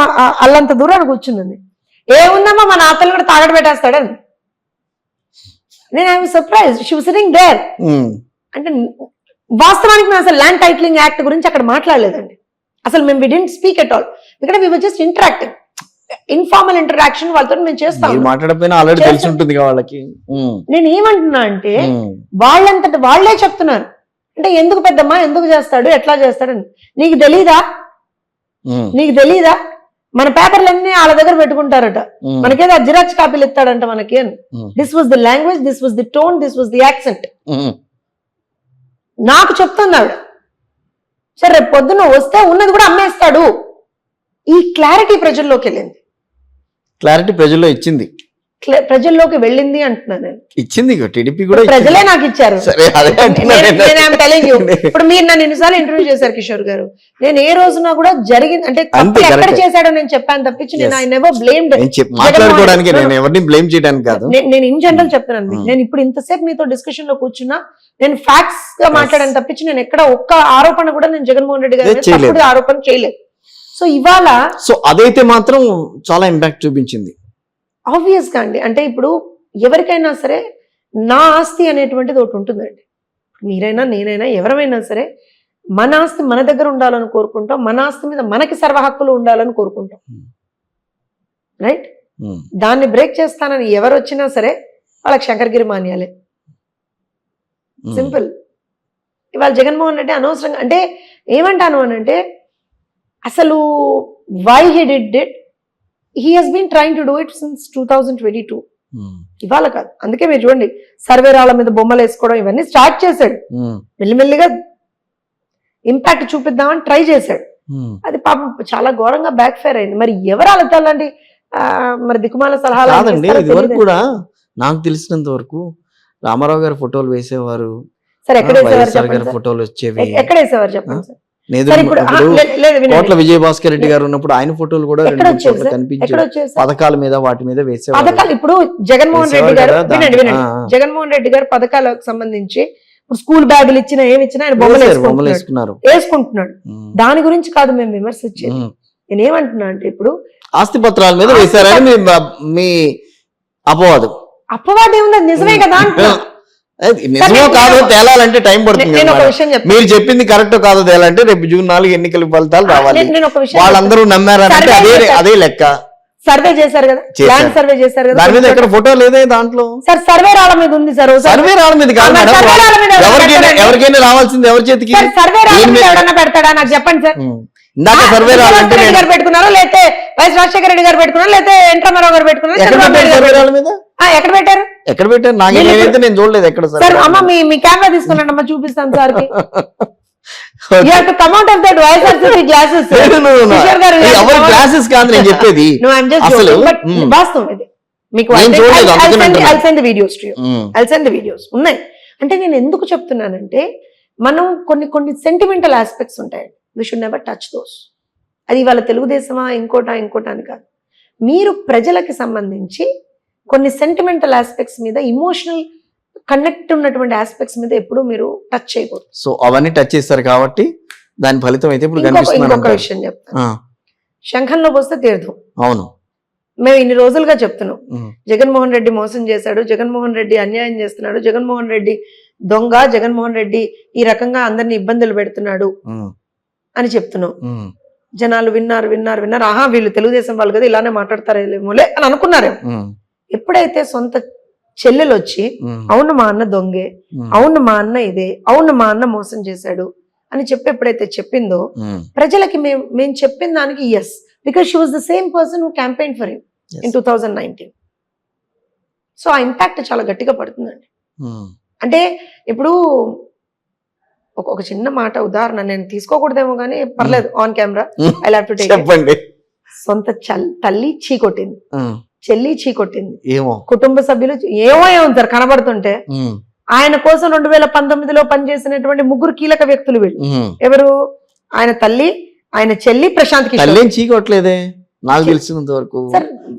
అల్లంత దూరాన్ని కూర్చుంది. ఏముందమ్మా మన ఆతలు కూడా తాగడ పెట్టేస్తాడని. నేను I'm surprised, she was sitting there. అంటే వాస్తవానికి మేము అసలు ల్యాండ్ టైటిలింగ్ యాక్ట్ గురించి అక్కడ మాట్లాడలేదండి. అసలు మేము we didn't speak at all, ఎందుకంటే we were just interacting, informal interaction వాళ్ళతో మేము చేస్తాం. నేను ఏమంటున్నా అంటే వాళ్ళంతటి వాళ్లే చెప్తున్నారు. అంటే ఎందుకు పెద్దమ్మా ఎందుకు చేస్తాడు ఎట్లా చేస్తాడని నీకు తెలీదా? నీకు తెలీదా? మన పేపర్లన్నీ వాళ్ళ దగ్గర పెట్టుకుంటారట, మనకేదో జిరాక్స్ కాపీలు ఇస్తాడంట మనకి అని. This was the language, this was the tone, this was the accent. నాకు చెప్తుంది ఆవిడ. సరే రేపు పొద్దున్న వస్తే ఉన్నది కూడా అమ్మేస్తాడు. ఈ క్లారిటీ ప్రజల్లోకి వెళ్ళింది. క్లారిటీ ప్రజల్లో ఇచ్చింది. ప్రజల్లోకి వెళ్ళింది అంటున్నాను నేను. ఇచ్చింది టీడీపీ కూడా ప్రజలే నాకు ఇచ్చారు. సరే అదే telling you. ఇప్పుడు మీరు నన్ను ఎన్నిసార్లు ఇంటర్వ్యూ చేశారు కిషోర్ గారు, నేను ఏ రోజున కూడా జరిగింది అంటే తప్పు ఎక్కడ చేశాడో నేను చెప్పాను తప్పించి నేను ఐ నెవర్ బ్లేమ్డ్. మాట్లాడుకోవడానికి నేను ఎవరిని బ్లేమ్ చేయడానికి కాదు, నేను ఇన్ జనరల్ చెప్తున్నాను మీకు. నేను ఇప్పుడు ఇంతసేపు మీతో డిస్కషన్ లో కూర్చున్నా నేను ఫ్యాక్ట్స్ గా మాట్లాడాను తప్పించి నేను ఎక్కడ ఒక్క ఆరోపణ కూడా నేను జగన్మోహన్ రెడ్డి గారి మీద తప్పుడు ఆరోపణ చేయలేదు. సో ఇవాళ సో అదైతే మాత్రం చాలా ఇంపాక్ట్ చూపించింది ఆబ్వియస్ గా అండి. అంటే ఇప్పుడు ఎవరికైనా సరే నా ఆస్తి అనేటువంటిది ఒకటి ఉంటుందండి. మీరైనా నేనైనా ఎవరైనా సరే మన ఆస్తి మన దగ్గర ఉండాలని కోరుకుంటాం, మన ఆస్తి మీద మనకి సర్వ హక్కులు ఉండాలని కోరుకుంటాం, రైట్? దాన్ని బ్రేక్ చేస్తానని ఎవరు వచ్చినా సరే వాళ్ళకి శంకర్గిరి మాన్యాలే. సింపుల్. ఇవాళ జగన్మోహన్ రెడ్డి అనవసరంగా అంటే ఏమంటాను అని అంటే అసలు why he did it, he has been trying to do it since 2022. ఇవాళ కాదు. అందుకే మీరు చూడండి సర్వే రాళ్ళ మీద బొమ్మలు వేసుకోవడం ఇవన్నీ స్టార్ట్ చేశాడు. మెల్లిమెల్లిగా ఇంపాక్ట్ చూపిద్దామని ట్రై చేశాడు. అది పాపం చాలా ఘోరంగా బ్యాక్ ఫైర్ అయింది. మరి ఎవరు అలాంటి మరి దిక్కుమాల సలహాలు కాదండి. ఇదివరకు కూడా నాకు తెలిసినంత వరకు రామారావు గారి ఫోటోలు వేసేవారు, సరే ఎక్కడ వేసేవారు గారి ఫోటోలు వచ్చేవి, ఎక్కడ వేసేవారు చెప్పండి సార్? కోట్ల విజయభాస్కర్ రెడ్డి గారు ఉన్నప్పుడు ఆయన ఫోటోలు కూడా కనిపించాయి పథకాల మీద వాటి మీద వేసేవారు. పథకాలు ఇప్పుడు జగన్మోహన్ రెడ్డి గారు వినండి జగన్మోహన్ రెడ్డి గారు పథకాలకు సంబంధించి ఇప్పుడు స్కూల్ బ్యాగులు ఇచ్చినా ఏమి ఇచ్చినా ఆయన బొమ్మలు వేసుకుంటున్నాడు. దాని గురించి కాదు మేము విమర్శించేది. నేనేమంటున్నా అంటే ఇప్పుడు ఆస్తి పత్రాల మీద వేశారని మీ అపవాదం. అపవాదం ఉంది, నిజమే కదా. నిజమో కాదో తేలాలంటే టైం పడుతుంది. మీరు చెప్పింది కరెక్ట్ కాదో తేలాలంటే రేపు జూన్ 4 ఎన్నికల ఫలితాలు రావాలి. వాళ్ళందరూ నమ్మారంటే అదే లెక్క. సర్వే చేశారు కదా, ల్యాండ్ సర్వే చేశారు కదా, దాని మీద ఎక్కడ ఫోటో లేదే దాంట్లో. సార్ సర్వే రాళ్ళ మీద ఉంది సార్. సర్వే రాళ్ళ మీద కాదు, ఎవరికైనా రావాల్సింది ఎవరి చేతికి? సర్వే రాళ్ళ మీద ఎవరన్నా పెడతాడా నాకు చెప్పండి సార్. ఇందాక సర్వే రాళ్ళంటే గారు పెట్టుకున్నారో లేకపోతే వైఎస్ రాజశేఖర రెడ్డి గారు పెట్టుకున్నారో లేకపోతే ఎన్ రామారావు గారు పెట్టుకున్నారు. సర్వే రాళ్ళ మీద ఎక్కడ పెట్టారు? నాకైతే నేను చూడలేదు ఎక్కడ. సార్ అమ్మ మీ కెమెరా తీసుకున్నాను అమ్మ, చూపిస్తాను సార్ కి. You have to come out of that YSRCP glasses. Glasses కాదు నేను చెప్పేది. No, I'm just joking. But వాస్తవం ఇది. మీకు I'll send the videos to you. I'll send the videos. ఉన్నాయి. అంటే నేను ఎందుకు చెప్తున్నానంటే మనం కొన్ని సెంటిమెంటల్ ఆస్పెక్ట్స్ ఉంటాయి. We should never touch those. అది వాళ్ళ తెలుగుదేశమా ఇంకోటా అని కాదు. మీరు ప్రజలకి సంబంధించి కొన్ని సెంటిమెంటల్ ఆస్పెక్ట్స్ మీద, ఇమోషనల్ కనెక్ట్ ఉన్నటువంటి ఆస్పెక్ట్స్ మీద ఎప్పుడు మీరు టచ్ చేయకూడదు. సో అవన్నీ టచ్ చేస్తారు కాబట్టి దాని ఫలితం అయితే ఇప్పుడు ఇంకొక విషయం చెప్తాను. శంఖంలో పోస్తే తీర్థం. అవును, మేము ఇన్ని రోజులుగా చెప్తున్నాం జగన్మోహన్ రెడ్డి మోసం చేశాడు, జగన్మోహన్ రెడ్డి అన్యాయం చేస్తున్నాడు, జగన్మోహన్ రెడ్డి దొంగ, జగన్మోహన్ రెడ్డి ఈ రకంగా అందరినీ ఇబ్బందులు పెడుతున్నాడు అని చెప్తున్నాం. జనాలు విన్నారు. ఆహా వీళ్ళు తెలుగుదేశం వాళ్ళు కదా ఇలానే మాట్లాడతారేమోలే అని అనుకున్నారేమో. ఎప్పుడైతే సొంత చెల్లెలు వచ్చి అవును మా అన్న దొంగే, అవును మా అన్న ఇదే, అవును మా అన్న మోసం చేశాడు అని చెప్పి ఎప్పుడైతే చెప్పిందో ప్రజలకి మేము చెప్పిన దానికి yes, because she was the same person who campaign for him in 2019. So ఆ ఇంపాక్ట్ చాలా గట్టిగా పడుతుందండి. అంటే ఇప్పుడు ఒక చిన్న మాట ఉదాహరణ నేను తీసుకోకూడదేమో కానీ పర్లేదు, on camera I have to take. చెప్పండి. సొంత తల్లి చీ కొట్టింది, చెల్లి చీ కొట్టింది, ఏమో కుటుంబ సభ్యులు ఏమో సార్ కనబడుతుంటే ఆయన కోసం 2019లో పనిచేసినటువంటి 3 కీలక వ్యక్తులు వీళ్ళు. ఎవరు? ఆయన తల్లి, ఆయన చెల్లి, ప్రశాంత్ కిషోర్. తల్లి చీ కొట్టలేదే నాకు తెలిసినంత వరకు.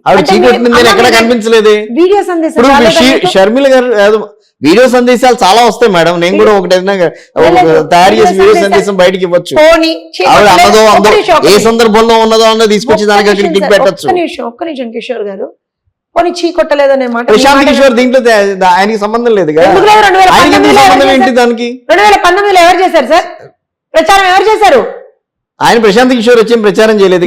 ఆవిడ చీ కొట్టింది ఎక్కడ కనిపించలేదే. వీడియో సందేశం షర్మిల గారు వీడియో సందేశాలు చాలా వస్తాయి మేడం. నేను కూడా ఒకటి తయారు చేసి వీడియో సందేశం బయటకి ఇవ్వచ్చు. ఆవిడ అన్నదో అందరూ ఏ సందర్భంలో ఉన్నదో అన్నదో తీసుకొచ్చి దానికి క్లిక్ పెట్టచ్చు. ఒక్క నిమిషం కిషోర్ గారు, పోనీ చీ కొట్టలేదనే మాట. ప్రశాంత్ కిషోర్ దీంట్లో ఆయనకి సంబంధం లేదు కదా. సంబంధం ఏంటి దానికి? 2019లో ఎవరు చేశారు సార్ ప్రచారం? ఎవరు చేశారు? ఆయన ప్రశాంత్ కిషోర్ వచ్చి ప్రచారం చేయలేదు.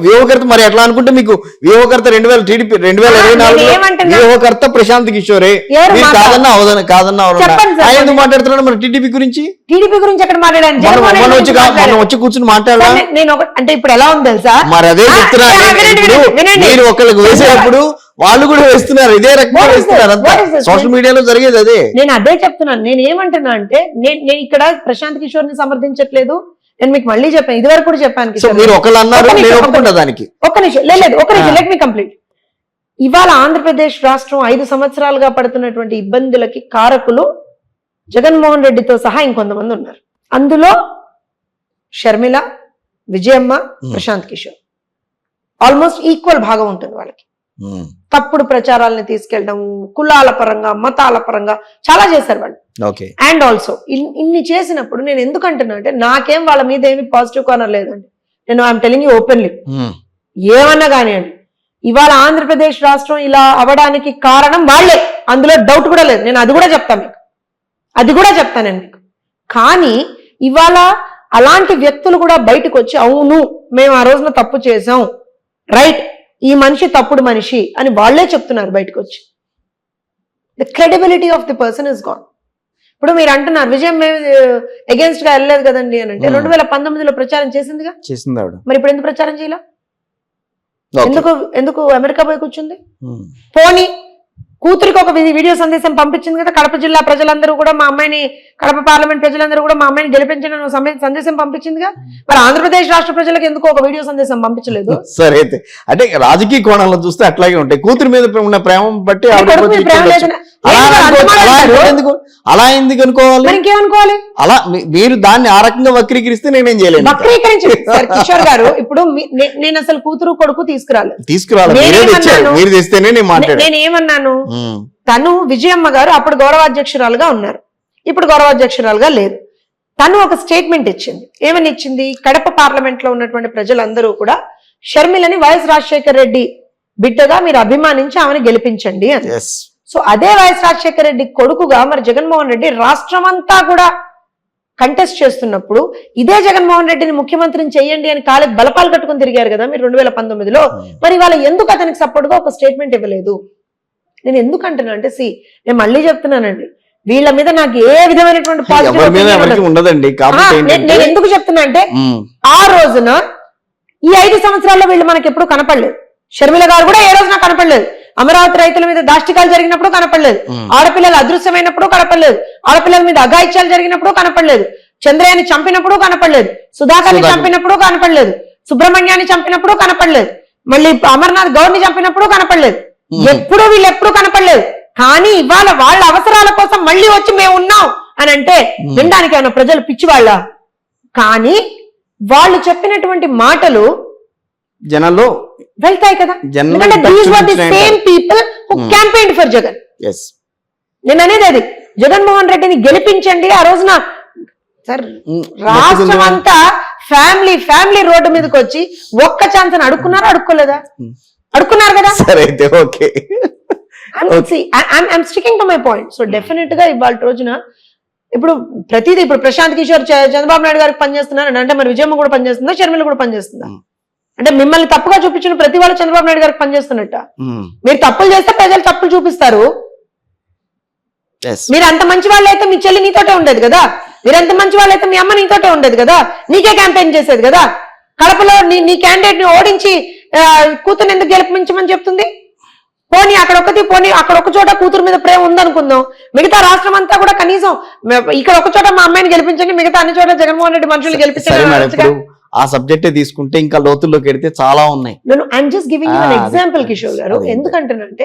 వ్యూహకర్త మరి ఎట్లా అనుకుంటే మీకు వ్యూహకర్త 2024 వ్యూహకర్త ప్రశాంత్ కిషోరే. కాదన్నా ఆయన ఎందుకు మాట్లాడుతున్నాడు మరి టీడీపీ గురించి? టీడీపీ గురించి ఎక్కడ మాట్లాడాను? వచ్చి కూర్చుని మాట్లాడా. నేను అంటే ఇప్పుడు ఎలా ఉంది తెలుసా? మరి అదే చెప్తున్నా, మీరు ఒకరికి వేసేటప్పుడు వాళ్ళు కూడా వేస్తున్నారు, ఇదే రకంగా వేస్తున్నారు. అంతా సోషల్ మీడియాలో జరిగేది అదే. నేను అదే చెప్తున్నాను. నేను ఏమంటున్నా అంటే నేను ఇక్కడ ప్రశాంత్ కిషోర్ ని సమర్థించట్లేదు. నేను మీకు మళ్ళీ చెప్పాను, ఇది వరకు కూడా చెప్పాను. మీరు ఒకళ్ళు అన్నారు, నేను ఒప్పుకుంటా దానికి. ఒక్క నిమిషం, లేదు ఒక్క నిమిషం, లెట్ మీ కంప్లీట్. ఇవాళ ఆంధ్రప్రదేశ్ రాష్ట్రం 5 సంవత్సరాలుగా పడుతున్నటువంటి ఇబ్బందులకి కారకులు జగన్మోహన్ రెడ్డితో సహా ఇంకొంతమంది ఉన్నారు. అందులో షర్మిల, విజయమ్మ, ప్రశాంత్ కిషోర్ ఆల్మోస్ట్ ఈక్వల్ భాగం ఉంటుంది వాళ్ళకి. తప్పుడు ప్రచారాలను తీసుకెళ్ళడం, కులాల పరంగా, మతాల పరంగా చాలా చేశారు వాళ్ళు. అండ్ ఆల్సో ఇన్ని చేసినప్పుడు నేను ఎందుకు అంటున్నా అంటే, నాకేం వాళ్ళ మీద ఏమి పాజిటివ్ కార్నర్ లేదండి. నేను ఐఎమ్ టెలింగ్ యూ ఓపెన్లీ, ఏమన్నా కానివ్వండి, ఇవాళ ఆంధ్రప్రదేశ్ రాష్ట్రం ఇలా అవడానికి కారణం వాళ్ళే, అందులో డౌట్ కూడా లేదు. నేను అది కూడా చెప్తాను మీకు, అది కూడా చెప్తాను నేను మీకు. కానీ ఇవాళ అలాంటి వ్యక్తులు కూడా బయటకు వచ్చి, అవును మేము ఆ రోజున తప్పు చేసాం, రైట్, ఈ మనిషి తప్పుడు మనిషి అని వాళ్లే చెప్తున్నారు బయటకు వచ్చి. The credibility of the person is gone. ఇప్పుడు మీరు అంటున్నారు విజయం మేము అగేన్స్ట్ గా వెళ్ళలేదు కదండి అని అంటే, 2019లో ప్రచారం చేసిందిగా, చేసింది ఆవిడ. మరి ఇప్పుడు ఎందుకు ప్రచారం చేయాల? ఎందుకు అమెరికా పోయి కూర్చుంది? పోనీ కూతురికి ఒక వీడియో సందేశం పంపించింది కదా, కడప జిల్లా ప్రజలందరూ కూడా మా అమ్మాయిని, కడప పార్లమెంట్ ప్రజలందరూ కూడా మా అమ్మాయిని గెలిపించడం సందేశం పంపించిందిగా. మరి ఆంధ్రప్రదేశ్ రాష్ట్ర ప్రజలకు ఎందుకు ఒక వీడియో సందేశం పంపించలేదు? సరే, అయితే అంటే రాజకీయ కోణంలో చూస్తే అట్లాగే ఉంటాయి. కూతురు మీద ఉన్న ప్రేమ బట్టి అలా ఎందుకు అనుకోవాలి? ఇంకేమనుకోవాలి? అలా మీరు దాన్ని ఆ రకంగా వక్రీకరిస్తే నేనేం చేయలేను. వక్రీకరించి కిషోర్ గారు, ఇప్పుడు నేను అసలు కూతురు కొడుకు తీసుకురాలి, మీరు తెస్తేనే నేను మాట్లాడాను. నేనేమన్నాను, తను విజయమ్మ గారు అప్పుడు గౌరవాధ్యక్షురాలుగా ఉన్నారు, ఇప్పుడు గౌరవాధ్యక్షురాలుగా లేదు. తను ఒక స్టేట్మెంట్ ఇచ్చింది. ఏమని ఇచ్చింది? కడప పార్లమెంట్ లో ఉన్నటువంటి ప్రజలందరూ కూడా షర్మిలని వైఎస్ రాజశేఖర రెడ్డి బిడ్డగా మీరు అభిమానించి ఆమెను గెలిపించండి అని. సో అదే వైఎస్ రాజశేఖర రెడ్డి కొడుకుగా మరి జగన్మోహన్ రెడ్డి రాష్ట్రం అంతా కూడా కంటెస్ట్ చేస్తున్నప్పుడు, ఇదే జగన్మోహన్ రెడ్డిని ముఖ్యమంత్రిని చెయ్యండి అని కాళ్ళకి బలపాలు కట్టుకుని తిరిగారు కదా మీరు 2019లో. మరి వాళ్ళ ఎందుకు అతనికి సపోర్ట్ గా ఒక స్టేట్మెంట్ ఇవ్వలేదు? నేను ఎందుకు అంటున్నా అంటే, నేను మళ్ళీ చెప్తున్నానండి, వీళ్ళ మీద నాకు ఏ విధమైనటువంటి పాజిటివ్ ఉండదండి. నేను ఎందుకు చెప్తున్నా అంటే, ఆ రోజున ఈ 5 సంవత్సరాల్లో వీళ్ళు మనకి ఎప్పుడు కనపడలేదు. షర్మిల గారు కూడా ఏ రోజున కనపడలేదు. అమరావతి రైతుల మీద దాష్టికాలు జరిగినప్పుడు కనపడలేదు, ఆడపిల్లలు అదృశ్యమైనప్పుడు కనపడలేదు, ఆడపిల్లల మీద అఘాయిత్యాలు జరిగినప్పుడు కనపడలేదు, చంద్రయాన్ని చంపినప్పుడు కనపడలేదు, సుధాకర్ని చంపినప్పుడు కనపడలేదు, సుబ్రహ్మణ్యాన్ని చంపినప్పుడు కనపడలేదు, మళ్ళీ అమర్నాథ్ గౌడ్ని చంపినప్పుడు కనపడలేదు. ఎప్పుడు వీళ్ళు ఎప్పుడు కనపడలేదు. కానీ ఇవాళ వాళ్ళ అవసరాల కోసం మళ్ళీ వచ్చి మేము ఉన్నాం అని అంటే వినడానికి ఏమన్నా ప్రజలు పిచ్చివాళ్ళ? కానీ వాళ్ళు చెప్పినటువంటి మాటలు జనాల్లో వెళ్తాయి కదా. Same people who campaigned for Jagan. నేను అనేది అది, జగన్మోహన్ రెడ్డిని గెలిపించండి. ఆ రోజున సార్ రాష్ట్రం అంతా ఫ్యామిలీ రోడ్డు మీదకి వచ్చి ఒక్క ఛాన్స్ అని అడుక్కున్నారా? అడుక్కోలేదా? అడుక్కున్నారు కదా. సరే అయితే okay, I'm sticking to my point. So definite గా ఇవాళ రోజున ఇప్పుడు ప్రతిదీ, ఇప్పుడు ప్రశాంత్ కిషోర్ చంద్రబాబు నాయుడు గారికి పనిచేస్తున్నారు అంటే, మరి విజయమ్మ కూడా పనిచేస్తుందా, షర్మిల కూడా పనిచేస్తుందా? అంటే మిమ్మల్ని తప్పుగా చూపించిన ప్రతి వాళ్ళు చంద్రబాబు నాయుడు గారికి పనిచేస్తున్నట్ట. మీరు తప్పులు చేస్తే ప్రజలు తప్పులు చూపిస్తారు. మీరు అంత మంచి వాళ్ళు అయితే మీ చెల్లి నీతోటే ఉండేది కదా, మీరు ఎంత మంచి వాళ్ళు అయితే మీ అమ్మ నీతోటే ఉండేది కదా, నీకే క్యాంపెయిన్ చేసేది కదా. కడపలో నీ క్యాండిడేట్ ని ఓడించి కూతురు ఎందుకు గెలిపించమని చెప్తుంది? పోనీ అక్కడ ఒక చోట కూతురు మీద ప్రేమ ఉందనుకుందాం, మిగతా రాష్ట్రం అంతా కూడా కనీసం ఇక్కడ ఒక చోట మా అమ్మాయిని గెలిపించండి, మిగతా అన్ని చోట్ల జగన్మోహన్ రెడ్డి మనుషులు గెలిపించండి. ఆ సబ్జెక్టే తీసుకుంటే ఇంకా లోతుల్లోకి వెడితే చాలా ఉన్నాయి. I'm just giving you an example Kishore garu. ఎందుకంటానంటే,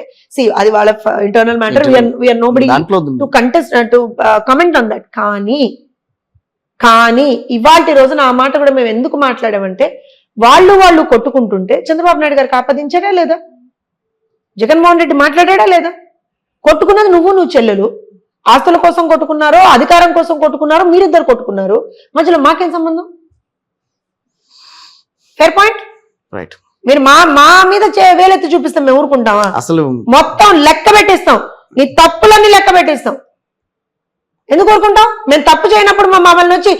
అది వాళ్ళ internal matter, we are nobody to contest to comment on that. కానీ ఇవాల్టి రోజున ఆ మాట కూడా మేము ఎందుకు మాట్లాడామంటే, వాళ్ళు కొట్టుకుంటుంటే చంద్రబాబు నాయుడు గారికి ఆపదించాడా లేదా? జగన్మోహన్ రెడ్డి మాట్లాడా లేదా? కొట్టుకున్నది నువ్వు చెల్లెలు, ఆస్తుల కోసం కొట్టుకున్నారో అధికారం కోసం కొట్టుకున్నారో మీరిద్దరు కొట్టుకున్నారు, మధ్యలో మాకేం సంబంధం? Fair point, right. మీరు మా మీద వేలెత్తి చూపిస్తాం, మేము ఊరుకుంటామా? అసలు మొత్తం లెక్క పెట్టిస్తాం, నీ తప్పులన్నీ లెక్క పెట్టిస్తాం. ఎందుకు ఊరుకుంటాం? మేము తప్పు చేయనప్పుడు మా మమ్మల్ని వచ్చి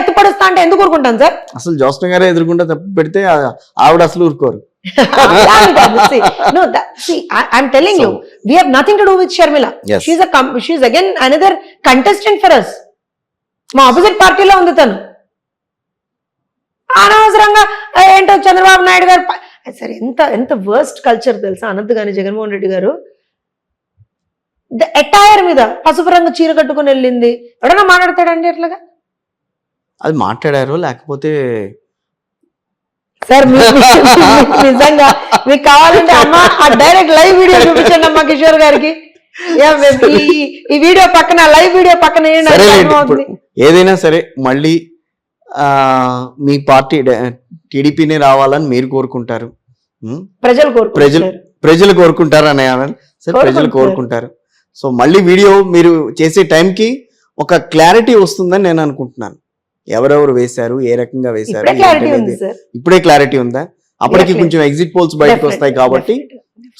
ఎత్తుపడుస్తా అంటే ఎందుకు ఊరుకుంటాం సార్? అసలు జోస్న గారే ఎదుర్కొంటే తప్పు పెడితే ఆవిడ అసలు ఊరుకోరు. No, I'm telling you, we have nothing to do with Sharmila. Yes. She's again another contestant for us. మా ఆపోజిట్ పార్టీలో ఉంది తను. అనవసరంగా ఏంటో చంద్రబాబు నాయుడు గారు సరే, ఎంత వర్స్ట్ కల్చర్ తెలుసా అనంత్ గాని జగన్మోహన్ రెడ్డి గారు. ఎటైర్ మీద పసుపు రంగు చీర కట్టుకుని వెళ్ళింది, ఎవడన్నా మాట్లాడతాడండి అట్లాగా? అది మాట్లాడారు, లేకపోతే సార్ నిజంగా మీకు కావాలంటే అమ్మ ఆ డైరెక్ట్ లైవ్ వీడియో చూపించండి అమ్మా కిషోర్ గారికి. ఈ వీడియో పక్కన లైవ్ వీడియో పక్కన సరేలేండి, ఇప్పుడు ఏదైనా సరే మళ్ళీ మీ పార్టీ టీడీపీనే రావాలని మీరు కోరుకుంటారు, ప్రజలు కోరుకుంటారు అని సరే ప్రజలు కోరుకుంటారు. సో మళ్ళీ వీడియో మీరు చేసే టైంకి ఒక క్లారిటీ వస్తుందని నేను అనుకుంటున్నాను. ఎవరెవరు వేశారు, ఏ రకంగా వేశారు, ఇప్పుడే క్లారిటీ ఉందా? అప్పటికి కొంచెం ఎగ్జిట్ పోల్స్ బయటకు వస్తాయి కాబట్టి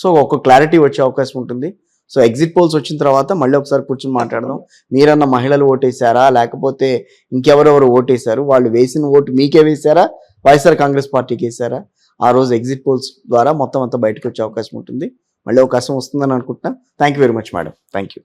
సో ఒక క్లారిటీ వచ్చే అవకాశం ఉంటుంది. సో ఎగ్జిట్ పోల్స్ వచ్చిన తర్వాత మళ్ళీ ఒకసారి కూర్చొని మాట్లాడదాం. మీరన్న మహిళలు ఓటేశారా, లేకపోతే ఇంకెవరెవరు ఓటేశారు, వాళ్ళు వేసిన ఓటు మీకే వేశారా, వైఎస్ఆర్ కాంగ్రెస్ పార్టీకి వేశారా, ఆ రోజు ఎగ్జిట్ పోల్స్ ద్వారా మొత్తం అంతా బయటకు వచ్చే అవకాశం ఉంటుంది. మళ్ళీ అవకాశం వస్తుందని అనుకుంటున్నా. Thank you very much madam. Thank you.